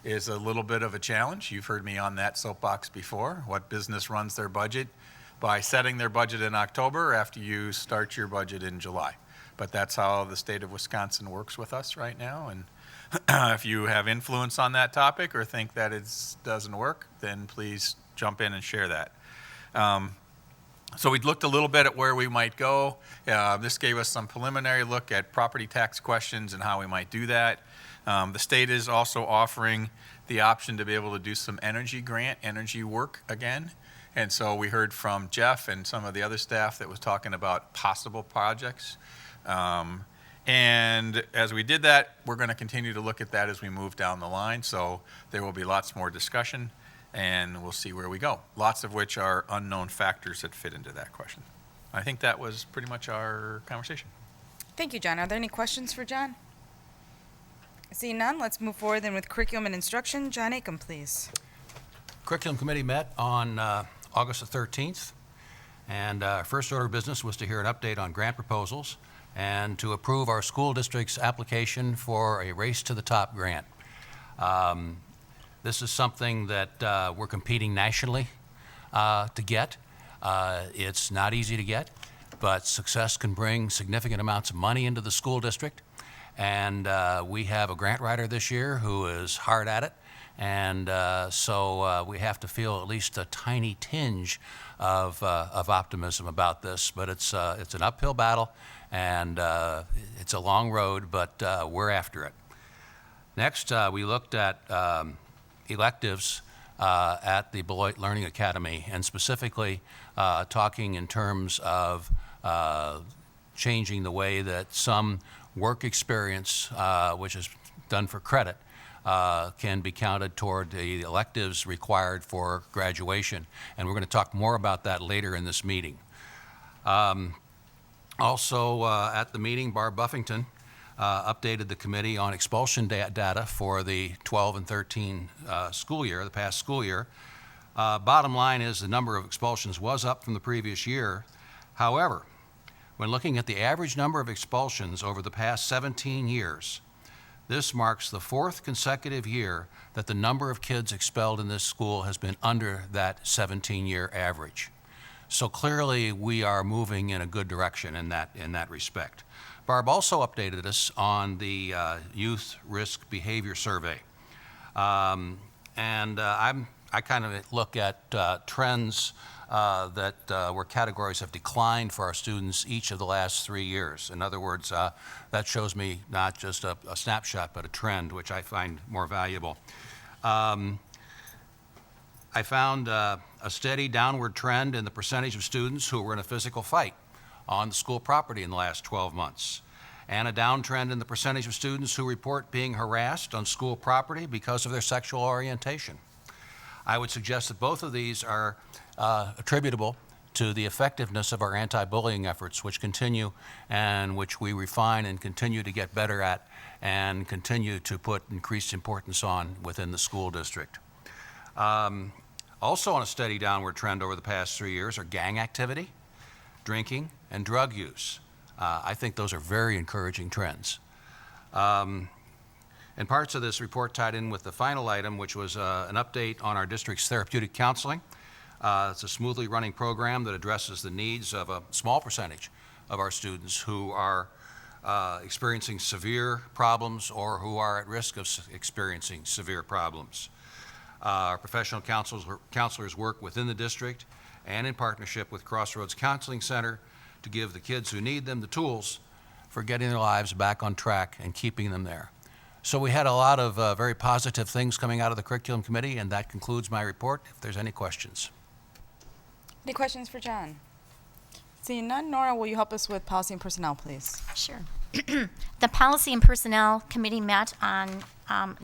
is a little bit of a challenge. You've heard me on that soapbox before. What business runs their budget by setting their budget in October after you start your budget in July? But that's how the state of Wisconsin works with us right now. And if you have influence on that topic or think that it doesn't work, then please jump in and share that. So we looked a little bit at where we might go. This gave us some preliminary look at property tax questions and how we might do that. The state is also offering the option to be able to do some energy work again. And so we heard from Jeff and some of the other staff that was talking about possible projects. And as we did that, we're going to continue to look at that as we move down the line. So there will be lots more discussion, and we'll see where we go. Lots of which are unknown factors that fit into that question. I think that was pretty much our conversation. Thank you, John. Are there any questions for John? Seeing none, let's move forward then with curriculum and instruction. John Acom, please. Curriculum Committee met on August the 13th, and our first order of business was to hear an update on grant proposals and to approve our school district's application for a Race to the Top grant. This is something that we're competing nationally to get. It's not easy to get, but success can bring significant amounts of money into the school district. And we have a grant writer this year who is hard at it. And so we have to feel at least a tiny tinge of optimism about this. But it's an uphill battle, and it's a long road, but we're after it. Next, we looked at electives at the Beloit Learning Academy, and specifically talking in terms of changing the way that some work experience, which is done for credit, can be counted toward the electives required for graduation. And we're going to talk more about that later in this meeting. Also at the meeting, Barb Buffington updated the committee on expulsion data for the 12 and 13 school year, the past school year. Bottom line is the number of expulsions was up from the previous year. However, when looking at the average number of expulsions over the past 17 years, this marks the fourth consecutive year that the number of kids expelled in this school has been under that 17-year average. So clearly we are moving in a good direction in that respect. Barb also updated us on the Youth Risk Behavior Survey. I kind of look at trends that where categories have declined for our students each of the last 3 years. In other words, that shows me not just a snapshot, but a trend, which I find more valuable. I found a steady downward trend in the percentage of students who were in a physical fight on the school property in the last 12 months, and a downtrend in the percentage of students who report being harassed on school property because of their sexual orientation. I would suggest that both of these are attributable to the effectiveness of our anti-bullying efforts, which continue and which we refine and continue to get better at and continue to put increased importance on within the school district. Also on a steady downward trend over the past 3 years are gang activity, drinking, and drug use. I think those are very encouraging trends. And parts of this report tied in with the final item, which was an update on our district's therapeutic counseling. It's a smoothly running program that addresses the needs of a small percentage of our students who are experiencing severe problems or who are at risk of experiencing severe problems. Our professional counselors work within the district and in partnership with Crossroads Counseling Center to give the kids who need them the tools for getting their lives back on track and keeping them there. So we had a lot of very positive things coming out of the curriculum committee, and that concludes my report. If there's any questions. Any questions for John? Seeing none, Nora, will you help us with policy and personnel, please? Sure. The Policy and Personnel Committee met on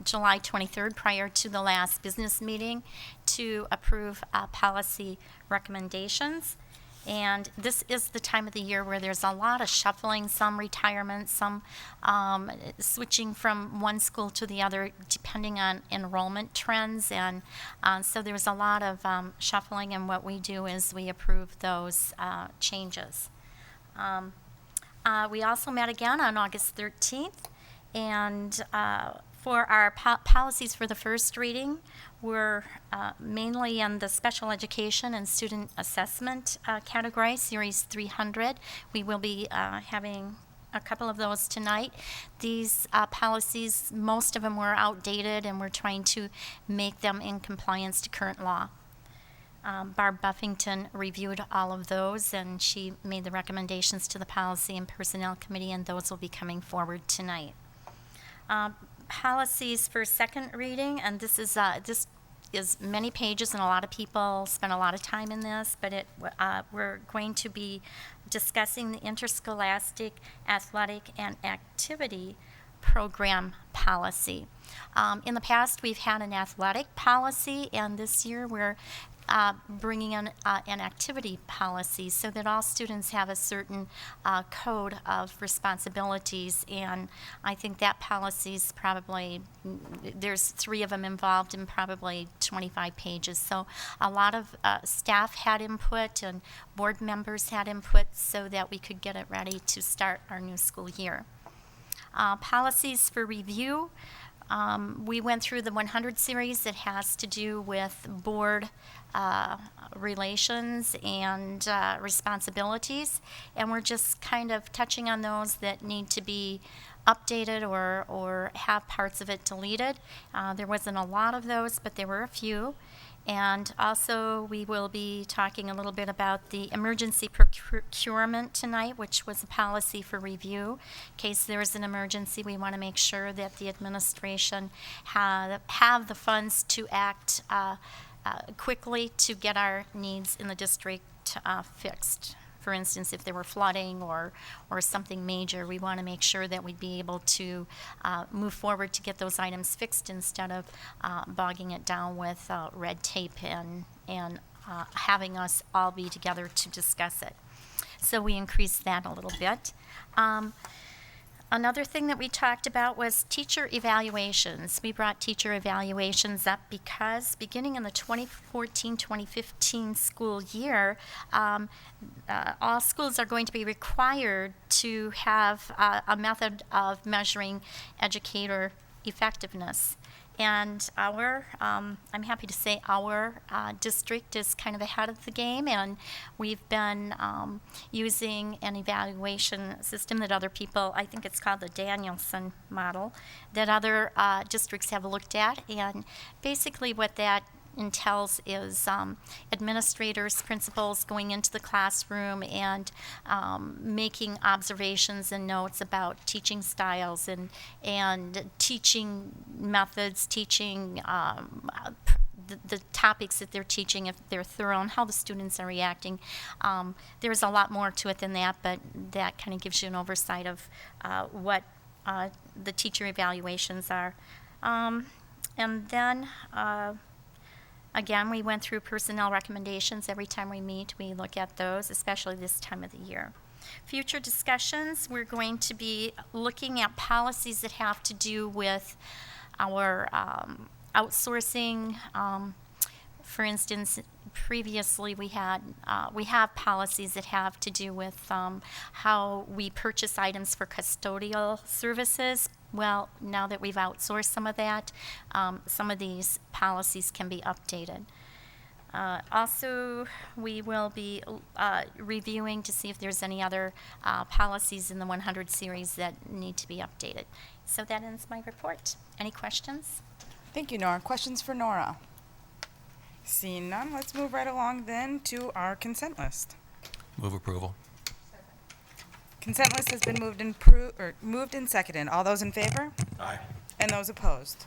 July 23rd prior to the last business meeting to approve policy recommendations. And this is the time of the year where there's a lot of shuffling, some retirement, some switching from one school to the other depending on enrollment trends. And so there's a lot of shuffling, and what we do is we approve those changes. We also met again on August 13th, and for our policies for the first reading, we're mainly in the special education and student assessment category, Series 300. We will be having a couple of those tonight. These policies, most of them were outdated, and we're trying to make them in compliance to current law. Barb Buffington reviewed all of those, and she made the recommendations to the Policy and Personnel Committee, and those will be coming forward tonight. Policies for second reading, and this is many pages, and a lot of people spend a lot of time in this, but we're going to be discussing the interscholastic athletic and activity program policy. In the past, we've had an athletic policy, and this year we're bringing in an activity policy so that all students have a certain code of responsibilities, and I think that policy's probably, there's 3 of them involved in probably 25 pages. So a lot of staff had input and board members had input so that we could get it ready to start our new school year. Policies for review. We went through the 100 series that has to do with board relations and responsibilities, and we're just kind of touching on those that need to be updated or have parts of it deleted. There wasn't a lot of those, but there were a few. And also, we will be talking a little bit about the emergency procurement tonight, which was a policy for review. In case there is an emergency, we want to make sure that the administration have the funds to act quickly to get our needs in the district fixed. For instance, if there were flooding or something major, we want to make sure that we'd be able to move forward to get those items fixed instead of bogging it down with red tape and having us all be together to discuss it. So we increased that a little bit. Another thing that we talked about was teacher evaluations. We brought teacher evaluations up because beginning in the 2014-2015 school year, all schools are going to be required to have a method of measuring educator effectiveness. And I'm happy to say our district is kind of ahead of the game, and we've been using an evaluation system that other people, I think it's called the Danielson model, that other districts have looked at. And basically what that entails is administrators, principals going into the classroom and making observations and notes about teaching styles and teaching methods, teaching the topics that they're teaching, if they're thorough, and how the students are reacting. There's a lot more to it than that, but that kind of gives you an oversight of what the teacher evaluations are. And then Again, we went through personnel recommendations. Every time we meet, we look at those, especially this time of the year. Future discussions, we're going to be looking at policies that have to do with our outsourcing. For instance, previously we have policies that have to do with how we purchase items for custodial services. Well, now that we've outsourced some of that, some of these policies can be updated. Also, we will be reviewing to see if there's any other policies in the 100 series that need to be updated. So that ends my report. Any questions? Thank you, Nora. Questions for Nora? Seeing none, let's move right along then to our consent list. Move approval. Consent list has been moved and seconded. All those in favor? Aye. And those opposed?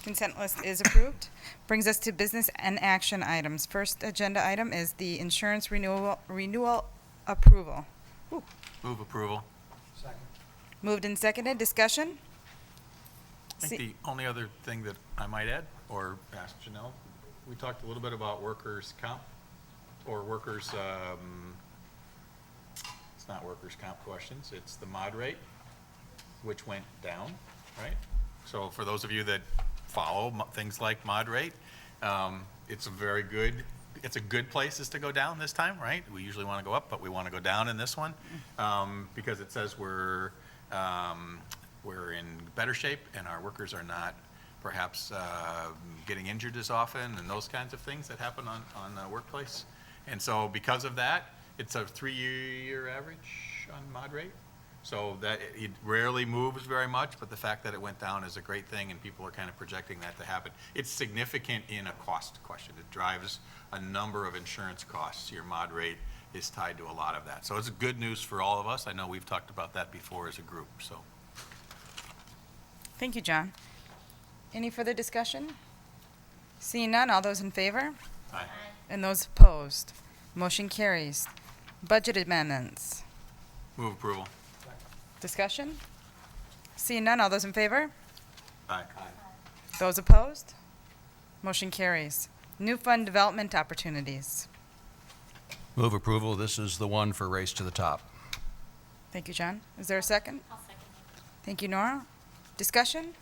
Consent list is approved. Brings us to business and action items. First agenda item is the insurance renewal approval. Move approval. Moved and seconded. Discussion? I think the only other thing that I might add, or ask Janelle, we talked a little bit about workers' comp, or workers', it's not workers' comp questions, it's the mod rate, which went down, right? So for those of you that follow things like mod rate, it's a good places to go down this time, right? We usually want to go up, but we want to go down in this one, because it says we're in better shape and our workers are not perhaps getting injured as often and those kinds of things that happen on the workplace. And so because of that, it's a 3-year average on mod rate. So that it rarely moves very much, but the fact that it went down is a great thing, and people are kind of projecting that to happen. It's significant in a cost question. It drives a number of insurance costs. Your mod rate is tied to a lot of that. So it's good news for all of us. I know we've talked about that before as a group, so. Thank you, John. Any further discussion? Seeing none, all those in favor? Aye. And those opposed? Motion carries. Budget amendments. Move approval. Discussion? Seeing none, all those in favor? Aye. Those opposed? Motion carries. New fund development opportunities. Move approval. This is the one for Race to the Top. Thank you, John. Is there a second? I'll second. Thank you, Nora. Discussion?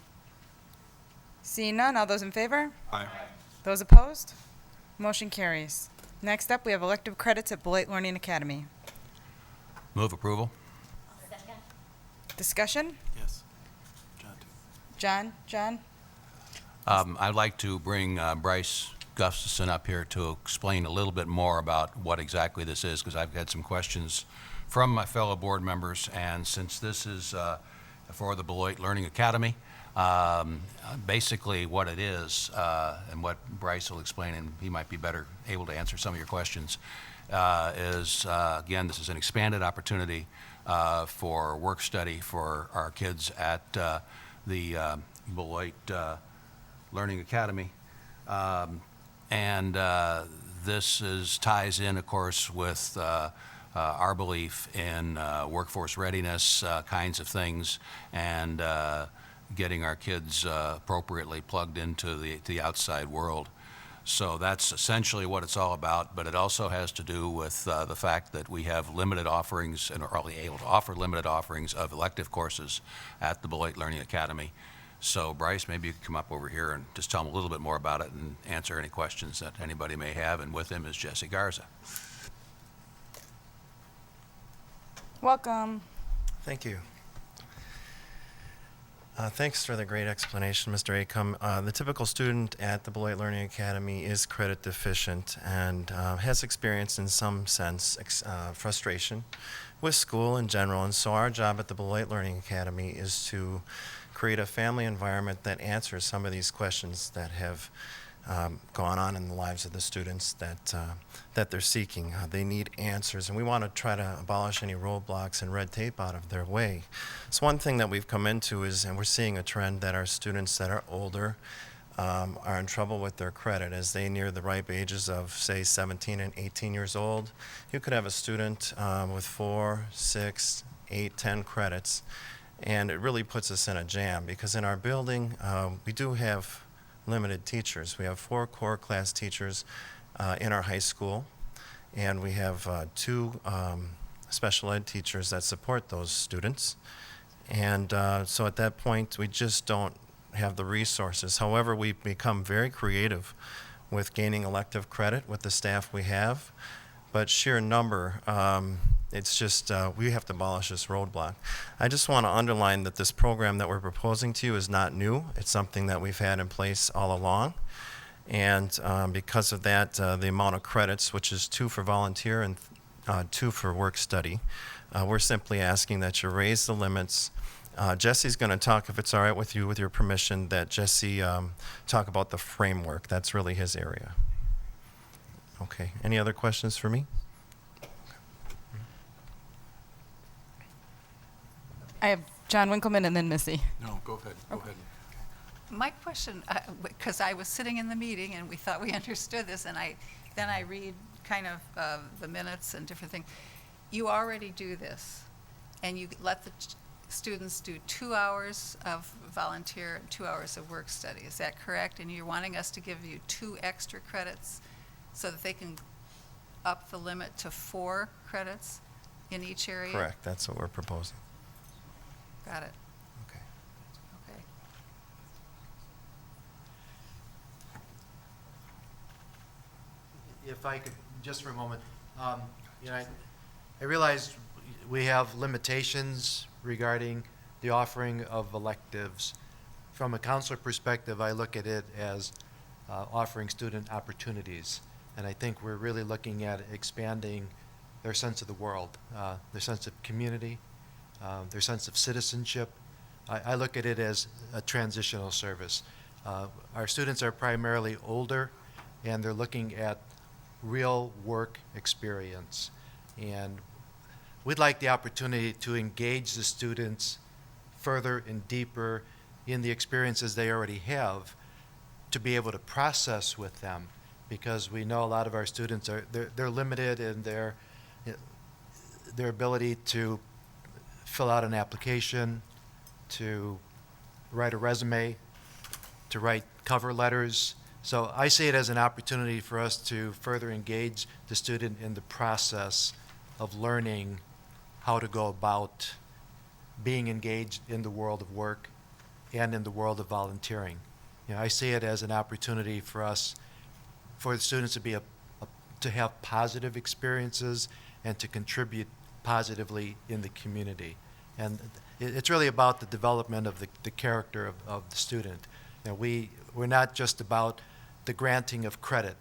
Seeing none, all those in favor? Aye. Those opposed? Motion carries. Next up, we have elective credits at Beloit Learning Academy. Move approval. Second. Discussion? Yes. John? I'd like to bring Bryce Gustafson up here to explain a little bit more about what exactly this is, because I've had some questions from my fellow board members, and since this is for the Beloit Learning Academy, basically what it is, and what Bryce will explain, and he might be better able to answer some of your questions, is, again, this is an expanded opportunity for work study for our kids at the Beloit Learning Academy. And this ties in, of course, with our belief in workforce readiness kinds of things, and getting our kids appropriately plugged into the outside world. So that's essentially what it's all about, but it also has to do with the fact that we have limited offerings and are only able to offer limited offerings of elective courses at the Beloit Learning Academy. So Bryce, maybe you could come up over here and just tell them a little bit more about it and answer any questions that anybody may have, and with him is Jesse Garza. Welcome. Thank you. Thanks for the great explanation, Mr. Acom. The typical student at the Beloit Learning Academy is credit deficient and has experienced in some sense frustration with school in general. And so our job at the Beloit Learning Academy is to create a family environment that answers some of these questions that have gone on in the lives of the students that they're seeking. They need answers, and we want to try to abolish any roadblocks and red tape out of their way. So one thing that we've come into is, and we're seeing a trend, that our students that are older are in trouble with their credit as they near the ripe ages of, say, 17 and 18 years old. You could have a student with 4, 6, 8, 10 credits, and it really puts us in a jam, because in our building we do have limited teachers. We have 4 core class teachers in our high school, and we have 2 special ed teachers that support those students. And so at that point, we just don't have the resources. However, we've become very creative with gaining elective credit with the staff we have. But sheer number, it's just, we have to abolish this roadblock. I just want to underline that this program that we're proposing to you is not new. It's something that we've had in place all along. And because of that, the amount of credits, which is 2 for volunteer and 2 for work study, we're simply asking that you raise the limits. Jesse's going to talk, if it's all right with you, with your permission, that Jesse talk about the framework. That's really his area. Okay. Any other questions for me? I have John Winkleman and then Missy. No, go ahead. Go ahead. My question, because I was sitting in the meeting and we thought we understood this, and then I read kind of the minutes and different things. You already do this, and you let the students do 2 hours of volunteer and 2 hours of work study. Is that correct? And you're wanting us to give you 2 extra credits so that they can up the limit to 4 credits in each area? Correct. That's what we're proposing. Got it. Okay. Okay. If I could, just for a moment, I realize we have limitations regarding the offering of electives. From a counselor perspective, I look at it as offering student opportunities. And I think we're really looking at expanding their sense of the world, their sense of community, their sense of citizenship. I look at it as a transitional service. Our students are primarily older, and they're looking at real work experience. And we'd like the opportunity to engage the students further and deeper in the experiences they already have, to be able to process with them, because we know a lot of our students they're limited in their ability to fill out an application, to write a resume, to write cover letters. So I see it as an opportunity for us to further engage the student in the process of learning how to go about being engaged in the world of work and in the world of volunteering. I see it as an opportunity for us, for the students to have positive experiences and to contribute positively in the community. And it's really about the development of the character of the student. We're not just about the granting of credit.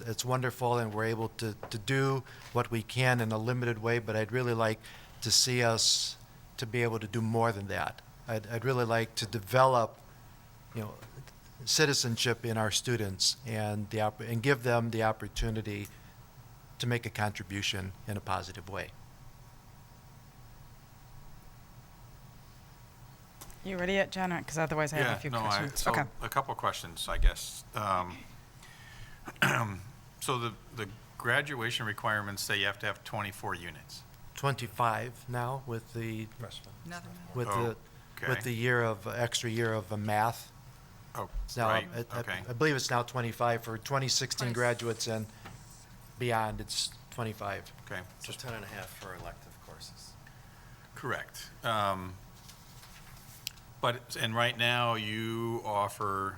It's wonderful, and we're able to do what we can in a limited way, but I'd really like to see us to be able to do more than that. I'd really like to develop, citizenship in our students and give them the opportunity to make a contribution in a positive way. You ready yet, John? Because otherwise I have a few questions. So a couple of questions, I guess. So the graduation requirements say you have to have 24 units. 25 now with the Another with the extra year of math. Oh, It's now, right, I okay. believe it's now 25 for 2016 graduates, and beyond it's 25. Okay. So 10 and a half for elective courses. Correct. And right now you offer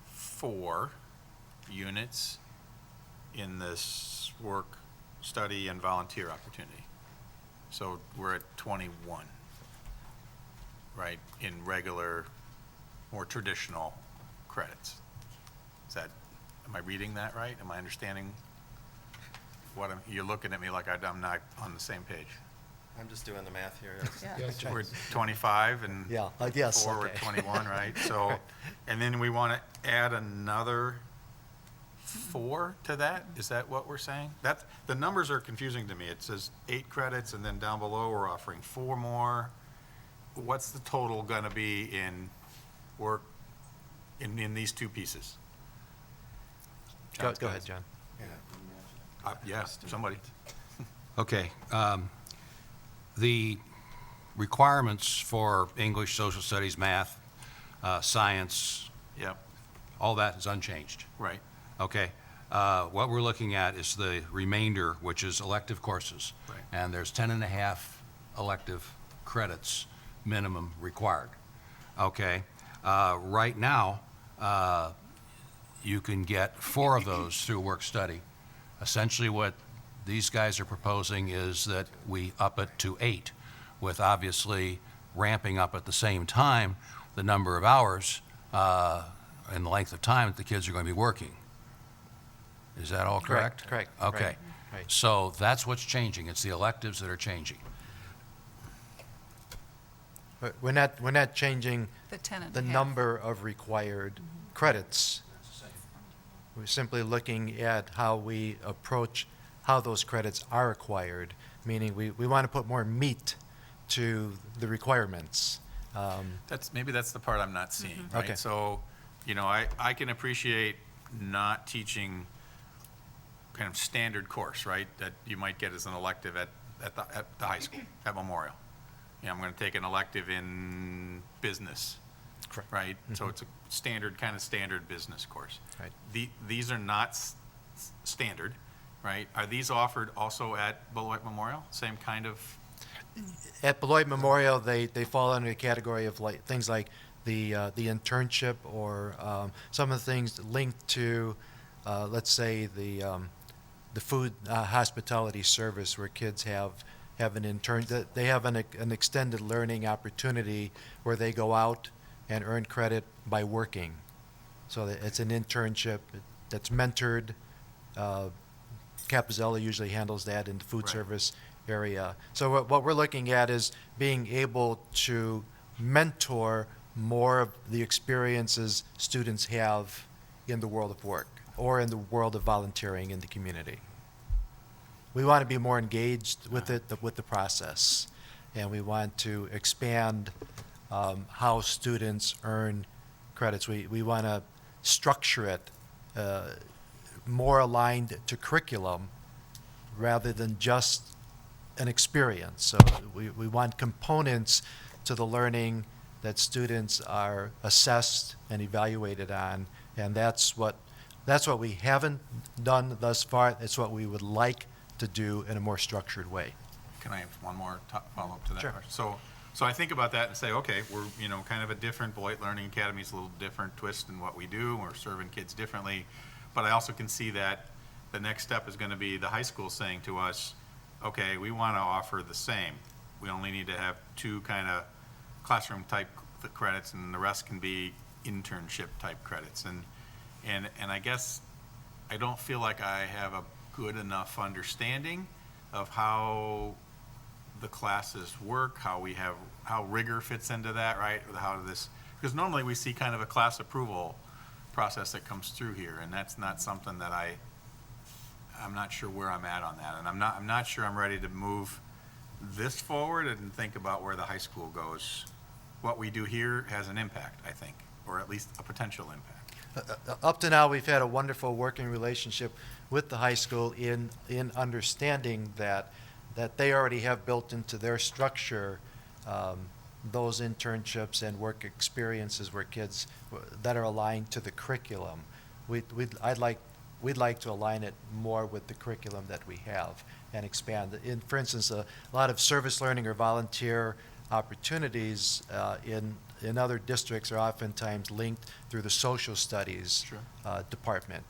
4 units in this work, study, and volunteer opportunity. So we're at 21, right, in regular, more traditional credits. Am I reading that right? Am I understanding you're looking at me like I'm not on the same page? I'm just doing the math here. Yes. We're 25 and yes, 4, we're okay. 21, right? So, and then we want to add another 4 to that? Is that what we're saying? The numbers are confusing to me. It says 8 credits, and then down below we're offering 4 more. What's the total going to be in work in these 2 pieces? Go ahead, John. Yes, somebody. Okay. The requirements for English, social studies, math, science, Yep. all that is unchanged. Right. Okay. What we're looking at is the remainder, which is elective courses. Right. And there's 10.5 elective credits minimum required. Okay. Right now, you can get 4 of those through work study. Essentially what these guys are proposing is that we up it to 8, with obviously ramping up at the same time the number of hours and the length of time that the kids are going to be working. Is that all correct? Correct. Okay. Right, right. So that's what's changing. It's the electives that are changing. But we're not changing The 10.5. the number of required credits. We're simply looking at how we approach how those credits are acquired, meaning we want to put more meat to the requirements. Maybe that's the part I'm not seeing, right? Okay. So, I can appreciate not teaching kind of standard course, right, that you might get as an elective at the high school, at Memorial. I'm going to take an elective in business, Correct. right? So it's a standard business course. Right. These are not standard, right? Are these offered also at Beloit Memorial? Same kind of? At Beloit Memorial, they fall under the category of things like the internship or some of the things linked to, let's say, the food hospitality service, where kids have an intern. They have an extended learning opportunity where they go out and earn credit by working. So it's an internship that's mentored. Capizella usually handles that in the food Right. service area. So what we're looking at is being able to mentor more of the experiences students have in the world of work or in the world of volunteering in the community. We want to be more engaged with the process, and we want to expand how students earn credits. We want to structure it more aligned to curriculum rather than just an experience. So we want components to the learning that students are assessed and evaluated on, and that's what we haven't done thus far. It's what we would like to do in a more structured way. Can I have one more follow-up to that Sure. question? So I think about that and say, okay, we're, kind of a different, Beloit Learning Academy is a little different twist in what we do. We're serving kids differently. But I also can see that the next step is going to be the high school saying to us, okay, we want to offer the same. We only need to have 2 kind of classroom type credits, and the rest can be internship type credits. And I guess I don't feel like I have a good enough understanding of how the classes work, how rigor fits into that, right? Because normally we see kind of a class approval process that comes through here, and that's not something that I'm not sure where I'm at on that, and I'm not sure I'm ready to move this forward and think about where the high school goes. What we do here has an impact, I think, or at least a potential impact. Up to now, we've had a wonderful working relationship with the high school in understanding that they already have built into their structure those internships and work experiences where kids that are aligned to the curriculum. We'd like to align it more with the curriculum that we have and expand. For instance, a lot of service learning or volunteer opportunities in other districts are oftentimes linked through the social studies department,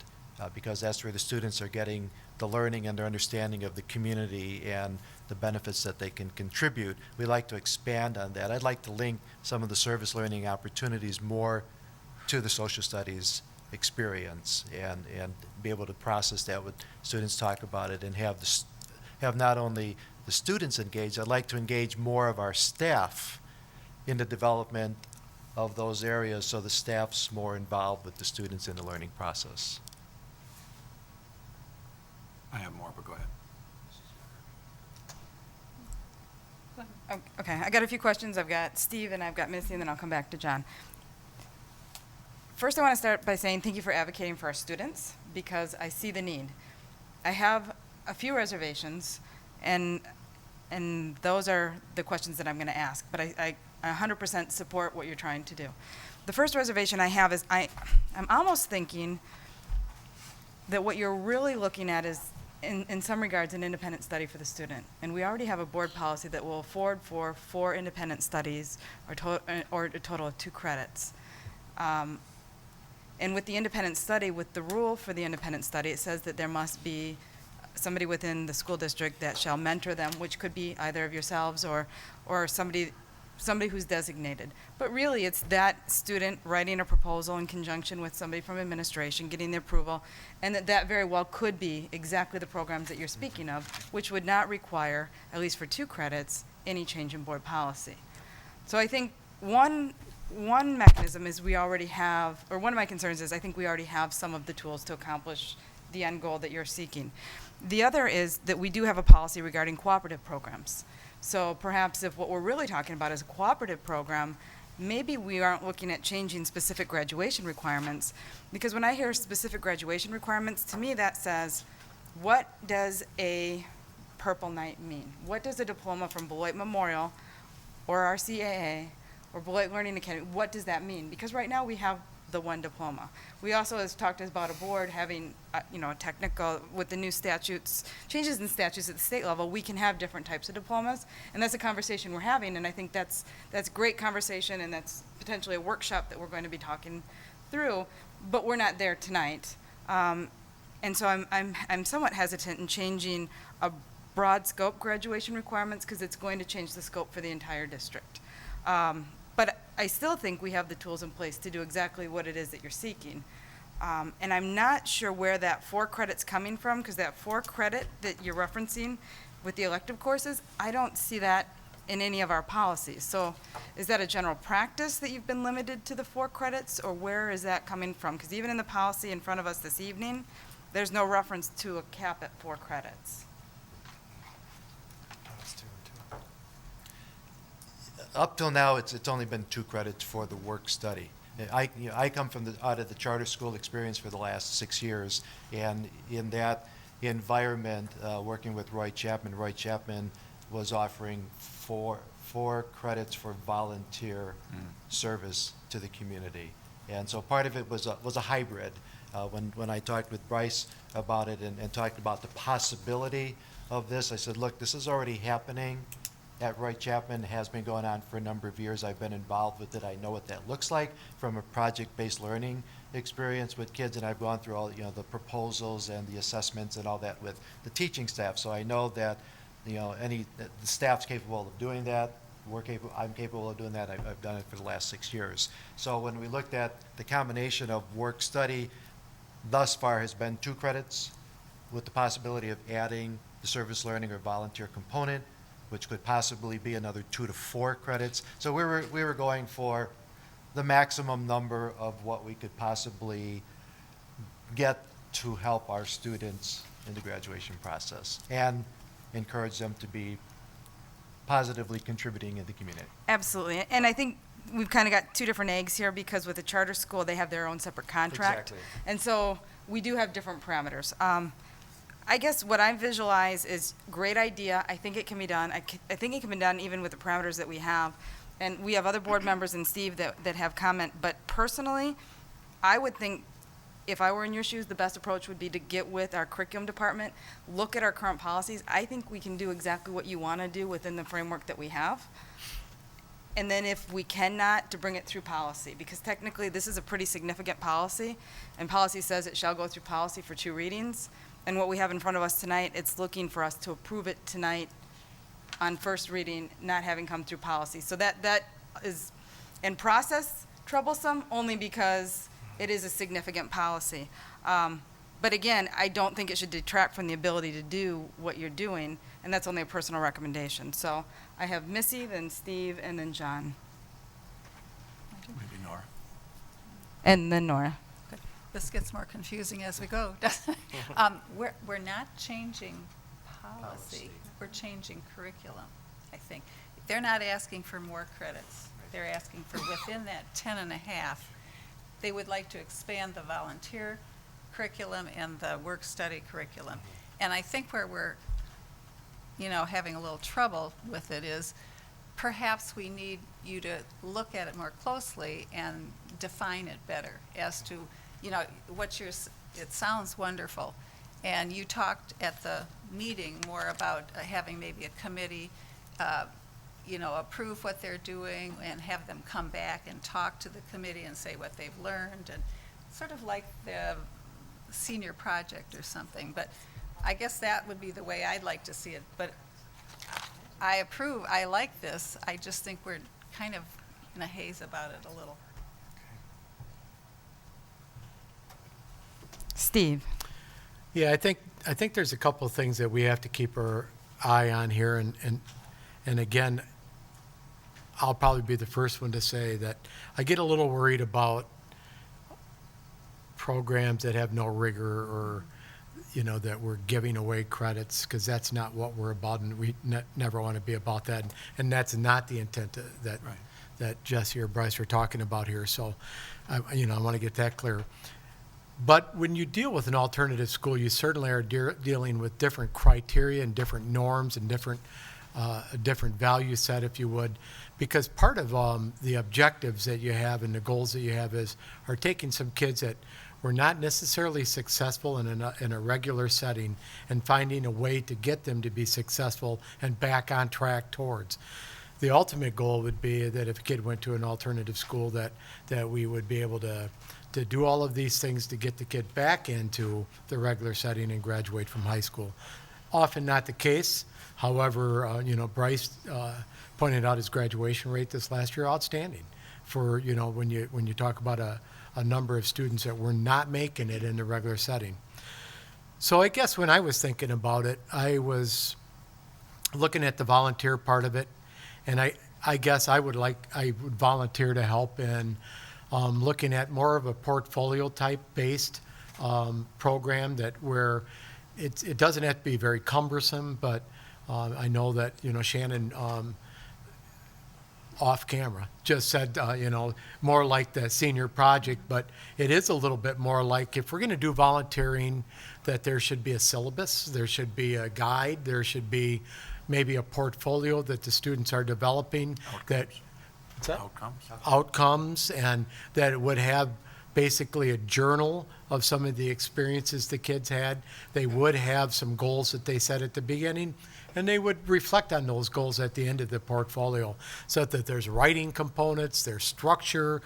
because that's where the students are getting the learning and their understanding of the community and the benefits that they can contribute. We like to expand on that. I'd like to link some of the service learning opportunities more to the social studies experience and be able to process that with students, talk about it, and have not only the students engaged. I'd like to engage more of our staff in the development of those areas so the staff's more involved with the students in the learning process. I have more, but go ahead. Okay, I got a few questions. I've got Steve and I've got Missy, and then I'll come back to John. First, I want to start by saying thank you for advocating for our students, because I see the need. I have a few reservations, and those are the questions that I'm going to ask, but I 100% support what you're trying to do. the first reservation I have is I'm almost thinking that what you're really looking at is, in some regards, an independent study for the student. And we already have a board policy that will afford for 4 independent studies or a total of 2 credits. And with the independent study, with the rule for the independent study, it says that there must be somebody within the school district that shall mentor them, which could be either of yourselves or somebody who's designated. But really, it's that student writing a proposal in conjunction with somebody from administration, getting the approval, and that very well could be exactly the programs that you're speaking of, which would not require, at least for 2 credits, any change in board policy. So I think one mechanism is we already have, or one of my concerns is I think we already have some of the tools to accomplish the end goal that you're seeking. The other is that we do have a policy regarding cooperative programs. So perhaps if what we're really talking about is a cooperative program, maybe we aren't looking at changing specific graduation requirements, because when I hear specific graduation requirements, to me that says, what does a Purple Night mean? What does a diploma from Beloit Memorial or RCAA or Beloit Learning Academy, what does that mean? Because right now we have the one diploma. We also have talked about a board having, a technical, with the new statutes, changes in statutes at the state level, we can have different types of diplomas, and that's a conversation we're having, and I think that's great conversation, and that's potentially a workshop that we're going to be talking through, but we're not there tonight. And so I'm somewhat hesitant in changing a broad scope graduation requirements because it's going to change the scope for the entire district. But I still think we have the tools in place to do exactly what it is that you're seeking. And I'm not sure where that 4 credit's coming from, because that 4 credit that you're referencing with the elective courses, I don't see that in any of our policies. So is that a general practice that you've been limited to the 4 credits, or where is that coming from? Because even in the policy in front of us this evening, there's no reference to a cap at 4 credits. Up till now, it's only been 2 credits for the work study. I come from out of the charter school experience for the last 6 years, and in that environment, working with Roy Chapman was offering 4 credits for volunteer service to the community, and so part of it was a hybrid. When I talked with Bryce about it and talked about the possibility of this, I said, look, this is already happening at Roy Chapman, has been going on for a number of years. I've been involved with it. I know what that looks like from a project-based learning experience with kids, and I've gone through all the proposals and the assessments and all that with the teaching staff. So I know that the staff's capable of doing that. I'm capable of doing that. I've done it for the last 6 years. So when we looked at the combination of work study, thus far has been 2 credits, with the possibility of adding the service learning or volunteer component, which could possibly be another 2 to 4 credits. So we were going for the maximum number of what we could possibly get to help our students in the graduation process and encourage them to be positively contributing in the community. Absolutely, and I think we've kind of got 2 different eggs here, because with a charter school, they have their own separate contract. Exactly. And so we do have different parameters. I guess what I visualize is great idea. I think it can be done. I think it can be done even with the parameters that we have. And we have other board members and Steve that have comment. But personally, I would think if I were in your shoes, the best approach would be to get with our curriculum department, look at our current policies. I think we can do exactly what you want to do within the framework that we have. And then if we cannot, to bring it through policy, because technically this is a pretty significant policy, and policy says it shall go through policy for 2 readings. And what we have in front of us tonight, it's looking for us to approve it tonight on first reading, not having come through policy. So that is, in process, troublesome, only because it is a significant policy. But again, I don't think it should detract from the ability to do what you're doing, and that's only a personal recommendation. So I have Missy, then Steve, and then John. Maybe Nora. And then Nora. This gets more confusing as we go. We're not changing policy. We're changing curriculum, I think. They're not asking for more credits. They're asking for within that 10 and a half. They would like to expand the volunteer curriculum and the work study curriculum. And I think where we're, having a little trouble with it is perhaps we need you to look at it more closely and define it better as to, you know, it sounds wonderful. And you talked at the meeting more about having maybe a committee, you know, approve what they're doing and have them come back and talk to the committee and say what they've learned, and sort of like the senior project or something. But I guess that would be the way I'd like to see it. But I approve, I like this. I just think we're kind of in a haze about it a little. Steve. Yeah, I think there's a couple of things that we have to keep our eye on here, and again, I'll probably be the first one to say that I get a little worried about programs that have no rigor, or, you know, that we're giving away credits, because that's not what we're about, and we never want to be about that, and that's not the intent that Jesse or Bryce are talking about here. So, I want to get that clear. But when you deal with an alternative school, you certainly are dealing with different criteria and different norms and different value set, if you would, because part of the objectives that you have and the goals that you have are taking some kids that were not necessarily successful in a regular setting and finding a way to get them to be successful and back on track towards. The ultimate goal would be that if a kid went to an alternative school, that we would be able to do all of these things to get the kid back into the regular setting and graduate from high school. Often not the case. However, Bryce pointed out his graduation rate this last year, outstanding. For, when you talk about a number of students that were not making it in the regular setting. So I guess when I was thinking about it, I was looking at the volunteer part of it, and I guess I would volunteer to help in looking at more of a portfolio type based program where it doesn't have to be very cumbersome, but I know that Shannon off camera just said more like the senior project, but it is a little bit more like, if we're going to do volunteering, that there should be a syllabus, there should be a guide, there should be maybe a portfolio that the students are developing. Outcomes, and that it would have basically a journal of some of the experiences the kids had. They would have some goals that they set at the beginning, and they would reflect on those goals at the end of the portfolio, so that there's writing components, there's structure,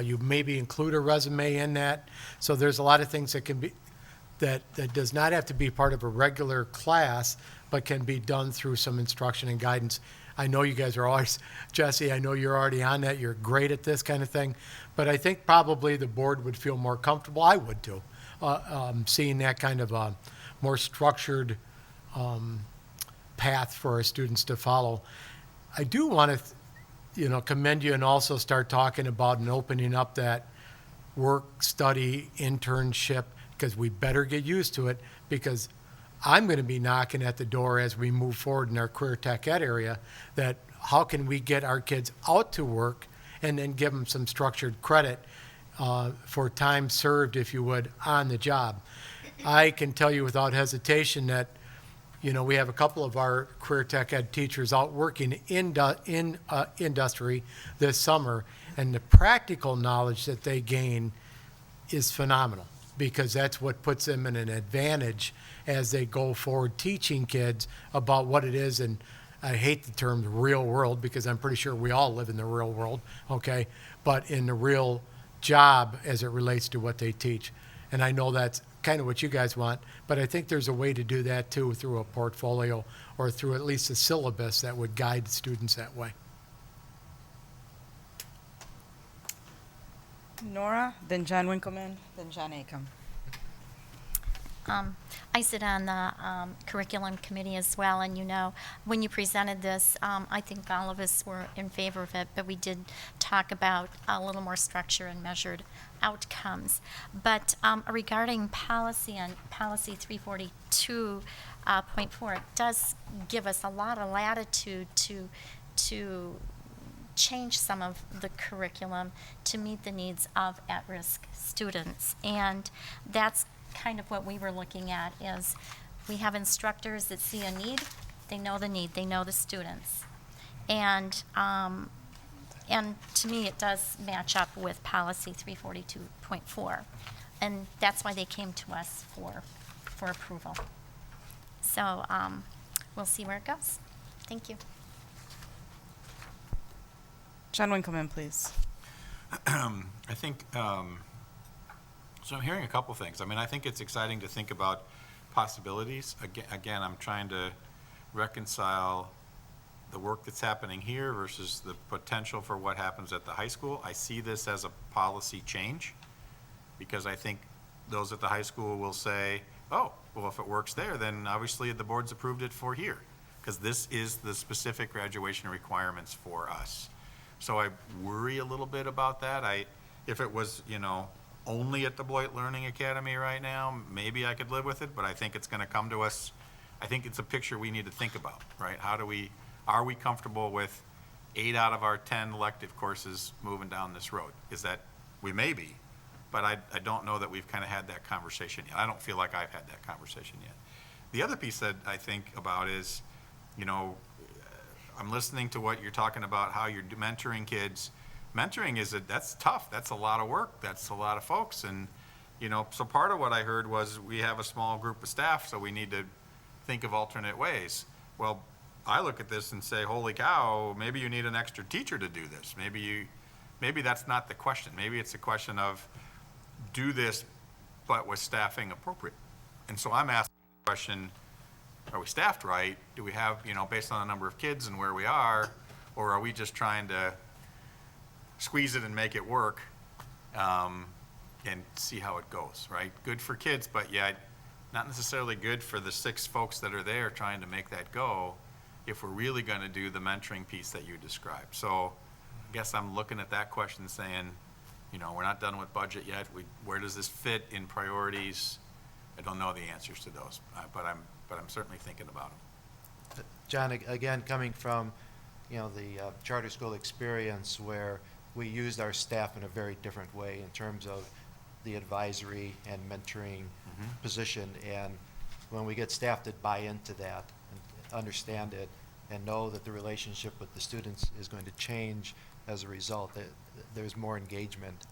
you maybe include a resume in that. So there's a lot of things that can be, that does not have to be part of a regular class, but can be done through some instruction and guidance. I know you guys are always, Jesse, I know you're already on that. You're great at this kind of thing. But I think probably the board would feel more comfortable, I would too, seeing that kind of a more structured path for our students to follow. I do want to, commend you and also start talking about and opening up that work, study, internship, because we better get used to it, because I'm going to be knocking at the door as we move forward in our career tech ed area, that how can we get our kids out to work and then give them some structured credit for time served, if you would, on the job. I can tell you without hesitation that, we have a couple of our career tech ed teachers out working in industry this summer, and the practical knowledge that they gain is phenomenal, because that's what puts them in an advantage as they go forward teaching kids about what it is. And I hate the term the real world, because I'm pretty sure we all live in the real world, okay? But in the real job as it relates to what they teach. And I know that's kind of what you guys want, but I think there's a way to do that too, through a portfolio or through at least a syllabus that would guide students that way. Nora, then John Winkleman, then John Acom. I sit on the curriculum committee as well, and when you presented this, I think all of us were in favor of it, but we did talk about a little more structure and measured outcomes. But regarding policy and policy 342.4, it does give us a lot of latitude to change some of the curriculum to meet the needs of at-risk students, and that's kind of what we were looking at. Is we have instructors that see a need, they know the need, they know the students, And to me, it does match up with policy 342.4. And that's why they came to us for approval. So we'll see where it goes. Thank you. John Winkleman, please. I think, so I'm hearing a couple things. I mean, I think it's exciting to think about possibilities. Again, I'm trying to reconcile the work that's happening here versus the potential for what happens at the high school. I see this as a policy change because I think those at the high school will say, oh, well, if it works there, then obviously the board's approved it for here, because this is the specific graduation requirements for us. So I worry a little bit about that. If it was, only at the Beloit Learning Academy right now, maybe I could live with it, but I think it's going to come to us. I think it's a picture we need to think about, right? Are we comfortable with 8 out of our 10 elective courses moving down this road? We may be, but I don't know that we've kind of had that conversation yet. I don't feel like I've had that conversation yet. The other piece that I think about is, I'm listening to what you're talking about, how you're mentoring kids. Mentoring that's tough. That's a lot of work. That's a lot of folks. And, so part of what I heard was we have a small group of staff, so we need to think of alternate ways. Well, I look at this and say, holy cow, maybe you need an extra teacher to do this. Maybe that's not the question. Maybe it's a question of do this, but with staffing appropriate. And so I'm asking the question, are we staffed right? Do we have, based on the number of kids and where we are, or are we just trying to squeeze it and make it work and see how it goes, right? Good for kids, but yet not necessarily good for the 6 folks that are there trying to make that go if we're really going to do the mentoring piece that you described. So I guess I'm looking at that question saying, we're not done with budget yet. Where does this fit in priorities? I don't know the answers to those, but I'm certainly thinking about them. John, again, coming from, the charter school experience where we used our staff in a very different way in terms of the advisory and mentoring position. And when we get staff that buy into that and understand it and know that the relationship with the students is going to change as a result, that there's more engagement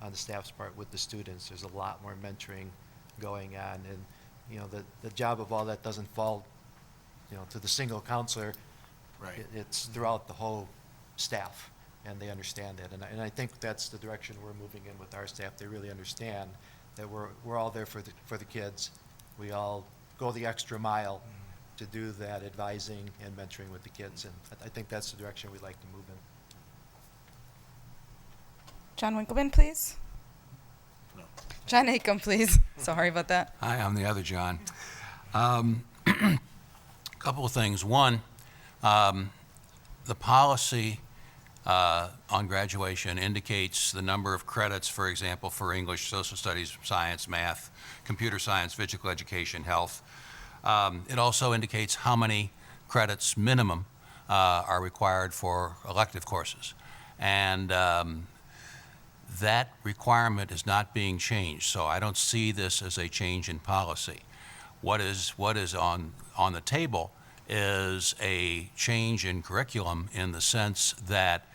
on the staff's part with the students. There's a lot more mentoring going on. And, the job of all that doesn't fall, to the single counselor. Right. It's throughout the whole staff, and they understand it. And I think that's the direction we're moving in with our staff. They really understand that we're all there for the kids. We all go the extra mile to do that advising and mentoring with the kids. And I think that's the direction we'd like to move in. John Winkleman, please. No. John Acom, please. Sorry about that. Hi, I'm the other John. Couple of things. One, the policy on graduation indicates the number of credits, for example, for English, social studies, science, math, computer science, physical education, health. It also indicates how many credits minimum are required for elective courses. And that requirement is not being changed, so I don't see this as a change in policy. What is on the table is a change in curriculum in the sense that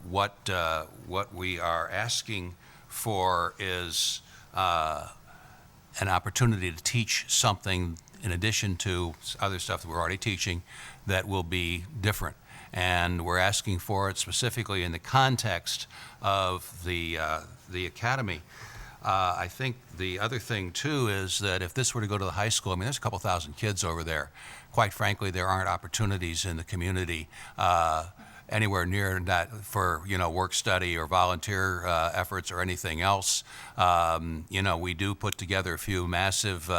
what we are asking for is an opportunity to teach something in addition to other stuff that we're already teaching that will be different. And we're asking for it specifically in the context of the academy. I think the other thing, too, is that if this were to go to the high school, I mean, there's a couple thousand kids over there. Quite frankly, there aren't opportunities in the community anywhere near that for, work study or volunteer efforts or anything else. We do put together a few massive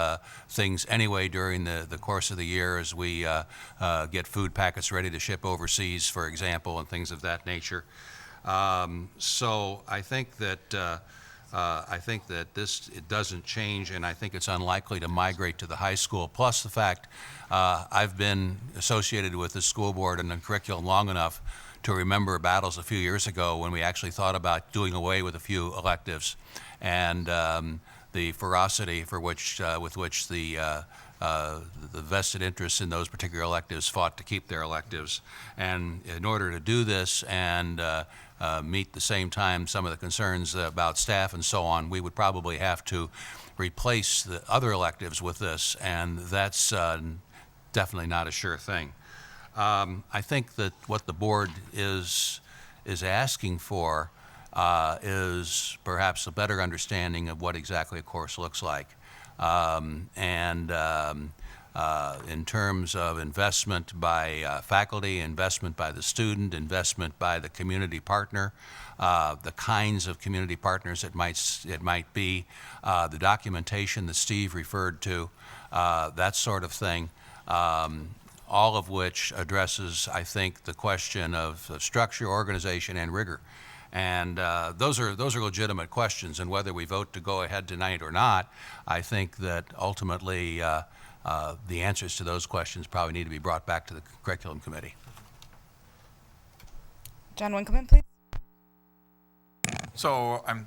things anyway during the course of the year as we get food packets ready to ship overseas, for example, and things of that nature. So I think that it doesn't change, and I think it's unlikely to migrate to the high school. Plus the fact I've been associated with the school board and the curriculum long enough to remember battles a few years ago when we actually thought about doing away with a few electives, and the ferocity with which the the vested interests in those particular electives fought to keep their electives. And in order to do this and meet the same time some of the concerns about staff and so on, we would probably have to replace the other electives with this, and that's definitely not a sure thing. I think that what the board is asking for is perhaps a better understanding of what exactly a course looks like. In terms of investment by faculty, investment by the student, investment by the community partner, the kinds of community partners it might be, the documentation that Steve referred to, that sort of thing, all of which addresses, I think, the question of structure, organization, and rigor. And those are legitimate questions, and whether we vote to go ahead tonight or not, I think that ultimately the answers to those questions probably need to be brought back to the curriculum committee. John Winkelman, please. So I'm,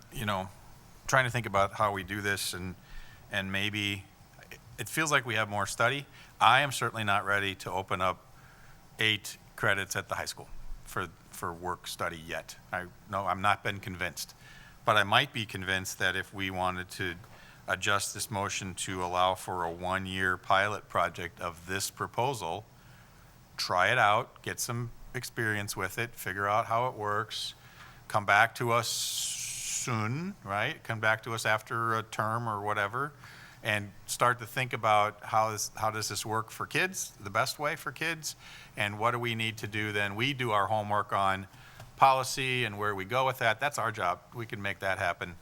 trying to think about how we do this, and maybe it feels like we have more study. I am certainly not ready to open up 8 credits at the high school for work study yet. I'm not been convinced, but I might be convinced that if we wanted to adjust this motion to allow for a 1-year pilot project of this proposal, try it out, get some experience with it, figure out how it works, come back to us soon, right? Come back to us after a term or whatever, and start to think about how does this work for kids, the best way for kids, and what do we need to do then. We do our homework on policy and where we go with that. That's our job. We can make that happen.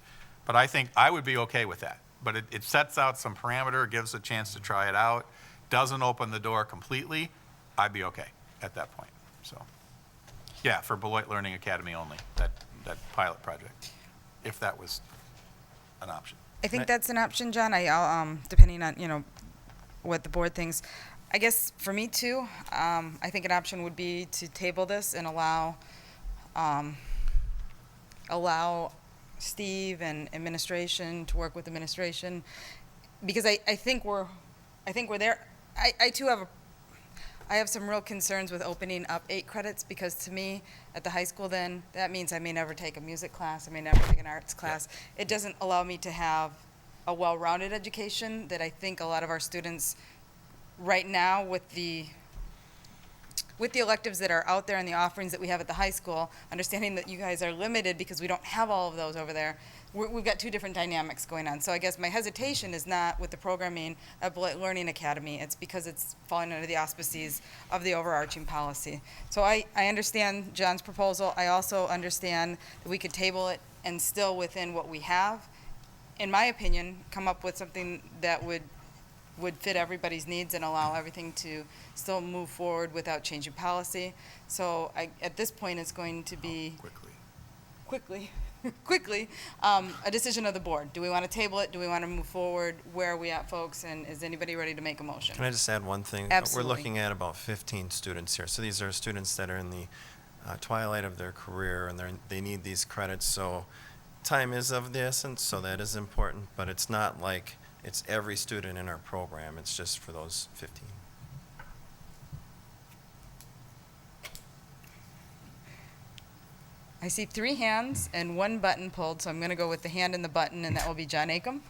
But I think I would be okay with that. But it sets out some parameter, gives a chance to try it out, doesn't open the door completely. I'd be okay at that point. So, yeah, for Beloit Learning Academy only, that pilot project, if that was an option. I think that's an option, John. I'll depending on what the board thinks. I guess for me too, I think an option would be to table this and allow Steve and administration to work with administration, because I think we're there. I too have some real concerns with opening up 8 credits, because to me, at the high school then, that means I may never take a music class, I may never take an arts class. It doesn't allow me to have a well-rounded education that I think a lot of our students right now, with the electives that are out there and the offerings that we have at the high school, understanding that you guys are limited because we don't have all of those over there, we've got 2 different dynamics going on. So I guess my hesitation is not with the programming at Beloit Learning Academy. It's because it's falling under the auspices of the overarching policy. So I understand John's proposal. I also understand that we could table it and still, within what we have, in my opinion, come up with something that would fit everybody's needs and allow everything to still move forward without changing policy. So at this point, it's going to be quickly a decision of the board. Do we want to table it? Do we want to move forward? Where are we at, folks? And is anybody ready to make a motion? Can I just add one thing? Absolutely. We're looking at about 15 students here. So these are students that are in the twilight of their career, and they need these credits. So time is of the essence, so that is important, but it's not like it's every student in our program. It's just for those 15. I see 3 hands and 1 button pulled, so I'm going to go with the hand and the button, and that will be John Acom.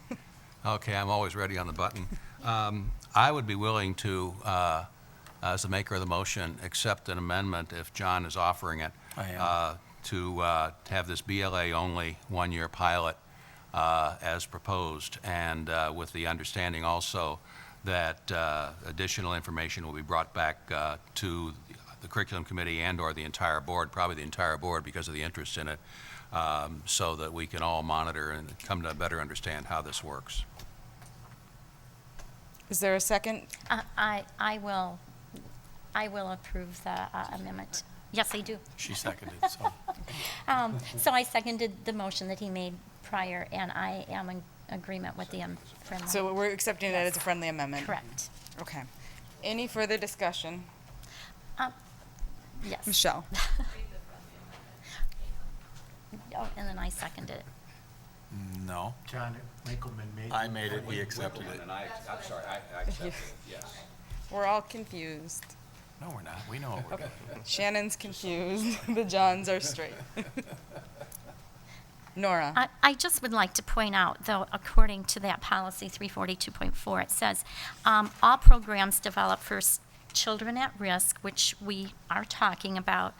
Okay, I'm always ready on the button. I would be willing to, as the maker of the motion, accept an amendment if John is offering it, to have this BLA-only 1-year pilot as proposed, and with the understanding also that additional information will be brought back to the curriculum committee and/or the entire board, probably the entire board because of the interest in it, so that we can all monitor and come to better understand how this works. Is there a second? I will approve the amendment. Yes, I do. She seconded, so. So I seconded the motion that he made prior, and I am in agreement with the friendly. So we're accepting it as a friendly amendment? Correct. Okay. Any further discussion? Yes. Michelle? Oh, and then I seconded it. No. John Winkleman made. I made it, he accepted it. And I'm sorry, I accepted it, yes. We're all confused. No, we're not. We know what we're doing. Shannon's confused. The Johns are straight. Nora. I just would like to point out, though, according to that policy 342.4, it says, all programs developed for children at risk, which we are talking about,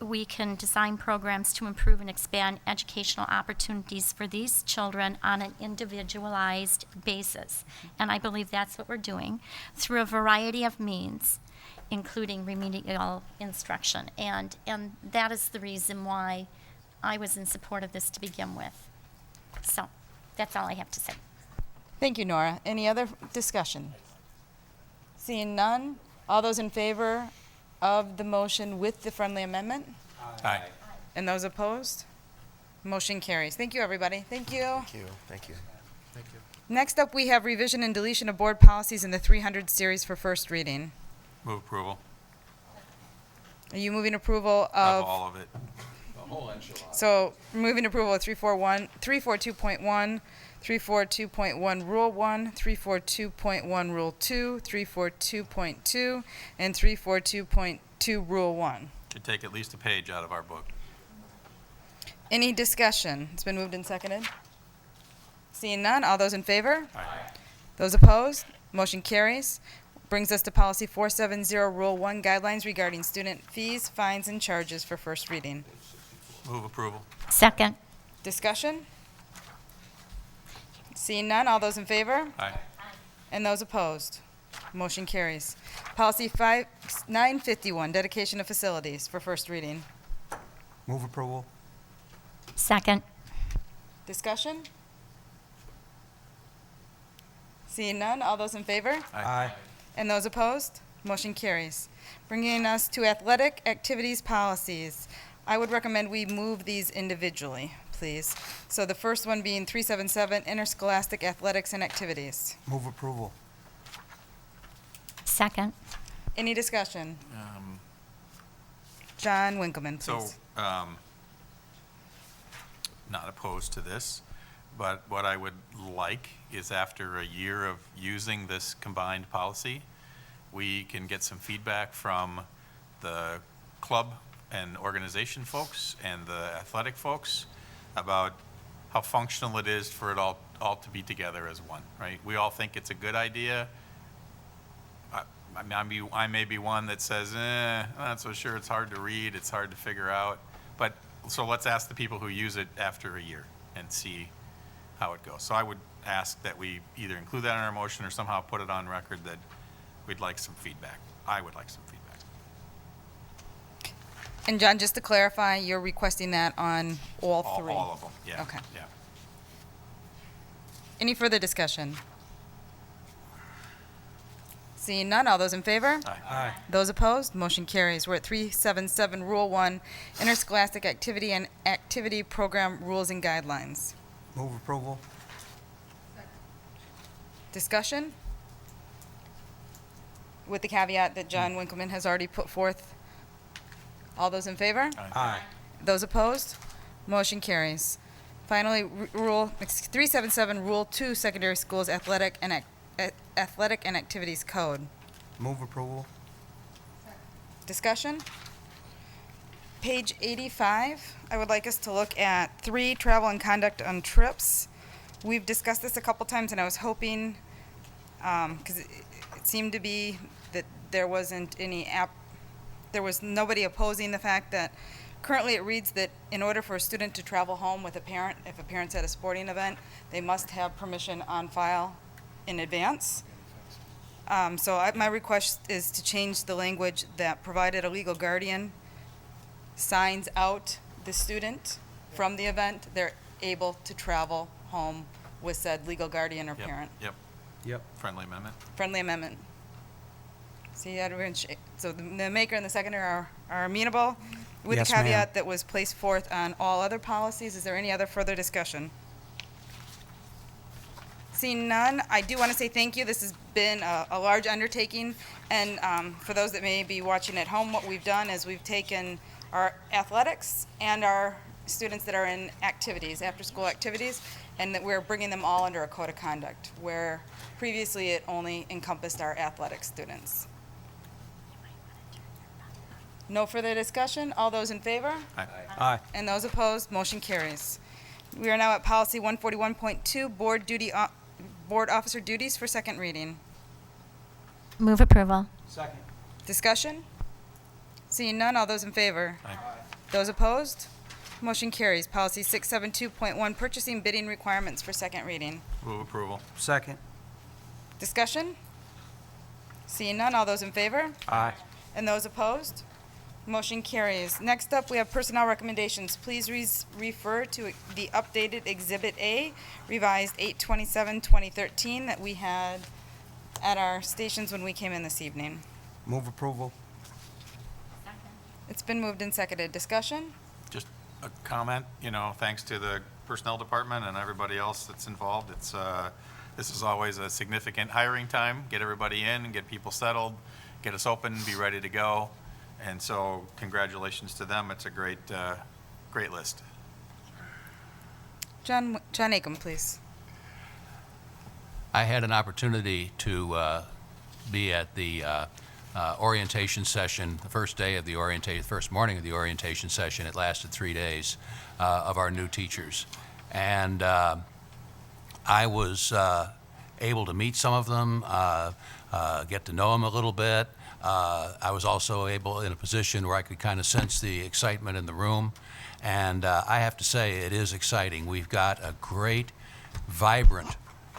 we can design programs to improve and expand educational opportunities for these children on an individualized basis. And I believe that's what we're doing through a variety of means, including remedial instruction. And that is the reason why I was in support of this to begin with. So that's all I have to say. Thank you, Nora. Any other discussion? Seeing none, all those in favor of the motion with the friendly amendment? Aye. And those opposed? Motion carries. Thank you, everybody. Thank you. Thank you. Thank you. Thank you. Next up, we have revision and deletion of board policies in the 300 series for first reading. Move approval Are you moving approval of of? all of it. The whole enchilada. So moving approval of 342.1, 342.1 Rule 1, 342.1 Rule 2, 342.2, and 342.2 Rule 1. Should take at least a page out of our book. Any discussion? It's been moved and seconded. Seeing none, all those in favor? Aye. Those opposed? Motion carries. Brings us to policy 470, Rule 1, guidelines regarding student fees, fines, and charges for first reading. Move approval. Second. Discussion? Seeing none, all those in favor? Aye. And those opposed? Motion carries. Policy 951, dedication of facilities for first reading. Move approval. Second. Discussion? Seeing none, all those in favor? Aye. And those opposed? Motion carries. Bringing us to athletic activities policies. I would recommend we move these individually, please. So the first one being 377, interscholastic athletics and activities. Move approval. Second. Any discussion? John Winkleman, So, please. not opposed to this, but what I would like is after a year of using this combined policy, we can get some feedback from the club and organization folks and the athletic folks about how functional it is for it all to be together as one, right? We all think it's a good idea. I may be one that says, I'm not so sure, it's hard to read, it's hard to figure out. But, so let's ask the people who use it after a year and see how it goes. So I would ask that we either include that in our motion or somehow put it on record that we'd like some feedback. I would like some feedback. And John, just to clarify, you're requesting that on all three? All of them, yeah. Okay. Yeah. Any further discussion? Seeing none, all those in favor? Aye. Those opposed? Motion carries. We're at 377, Rule 1, interscholastic activity and activity program rules and guidelines. Move approval. Discussion? With the caveat that John Winkleman has already put forth. All those in favor? Aye. Those opposed? Motion carries. Finally, Rule 377, Rule 2, Secondary Schools Athletic and Activities Code. Move approval. Discussion? Page 85, I would like us to look at 3, travel and conduct on trips. We've discussed this a couple times, and I was hoping, because it seemed to be that there wasn't there was nobody opposing the fact that currently it reads that in order for a student to travel home with a parent, if a parent's at a sporting event, they must have permission on file in advance. My request is to change the language that provided a legal guardian signs out the student from the event, they're able to travel home with said legal guardian or parent. Yep. Friendly amendment. Friendly amendment. See, so the maker and the seconder are amenable with the Yes, ma'am. caveat that was placed forth on all other policies. Is there any other further discussion? Seeing none, I do want to say thank you. This has been a large undertaking, and for those that may be watching at home, what we've done is we've taken our athletics and our students that are in activities, after-school activities, and that we're bringing them all under a code of conduct, where previously it only encompassed our athletic students. No further discussion? All those in favor? Aye. And those opposed? Motion carries. We are now at policy 141.2, board officer duties for second reading. Move approval. Second. Discussion? Seeing none, all those in favor? Those opposed? Motion carries. Policy 672.1, purchasing bidding requirements for second reading. Move approval. Second. Discussion? Seeing none, all those in favor? Aye. And those opposed? Motion carries. Next up, we have personnel recommendations. Please refer to the updated Exhibit A, revised 8/27/2013 that we had at our stations when we came in this evening. Move approval. It's been moved and seconded. Discussion? Just a comment, thanks to the personnel department and everybody else that's involved. This is always a significant hiring time. Get everybody in, get people settled, get us open, be ready to go. And so congratulations to them. It's a great list. John Acom, please. I had an opportunity to be at the orientation session, the first morning of the orientation session. It lasted 3 days of our new teachers. And I was able to meet some of them, get to know them a little bit. I was also in a position where I could kind of sense the excitement in the room. And I have to say, it is exciting. We've got a great, vibrant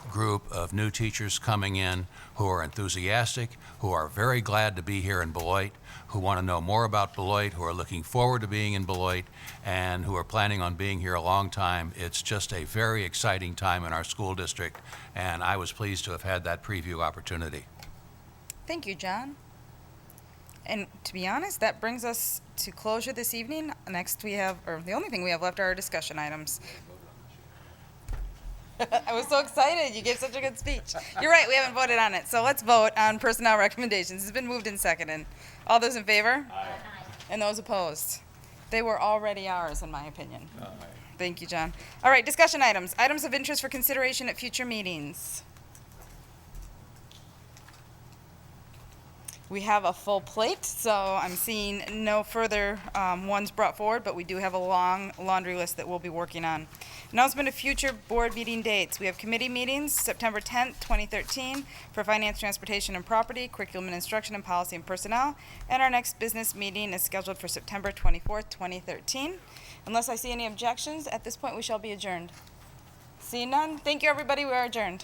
group of new teachers coming in who are enthusiastic, who are very glad to be here in Beloit, who want to know more about Beloit, who are looking forward to being in Beloit, and who are planning on being here a long time. It's just a very exciting time in our school district, and I was pleased to have had that preview opportunity. Thank you, John. And to be honest, that brings us to closure this evening. Next we have, or the only thing we have left are our discussion items. I was so excited. You gave such a good speech. You're right, we haven't voted on it. So let's vote on personnel recommendations. It's been moved and seconded. All those in favor? Aye. And those opposed? They were already ours, in my opinion. Aye. Thank you, John. All right, discussion items. Items of interest for consideration at future meetings. We have a full plate, so I'm seeing no further ones brought forward, but we do have a long laundry list that we'll be working on. Announcement of future board meeting dates. We have committee meetings, September 10th, 2013, for Finance, Transportation, and Property, Curriculum and Instruction, and Policy and Personnel. And our next business meeting is scheduled for September 24th, 2013. Unless I see any objections, at this point we shall be adjourned. Seeing none, thank you, everybody. We are adjourned.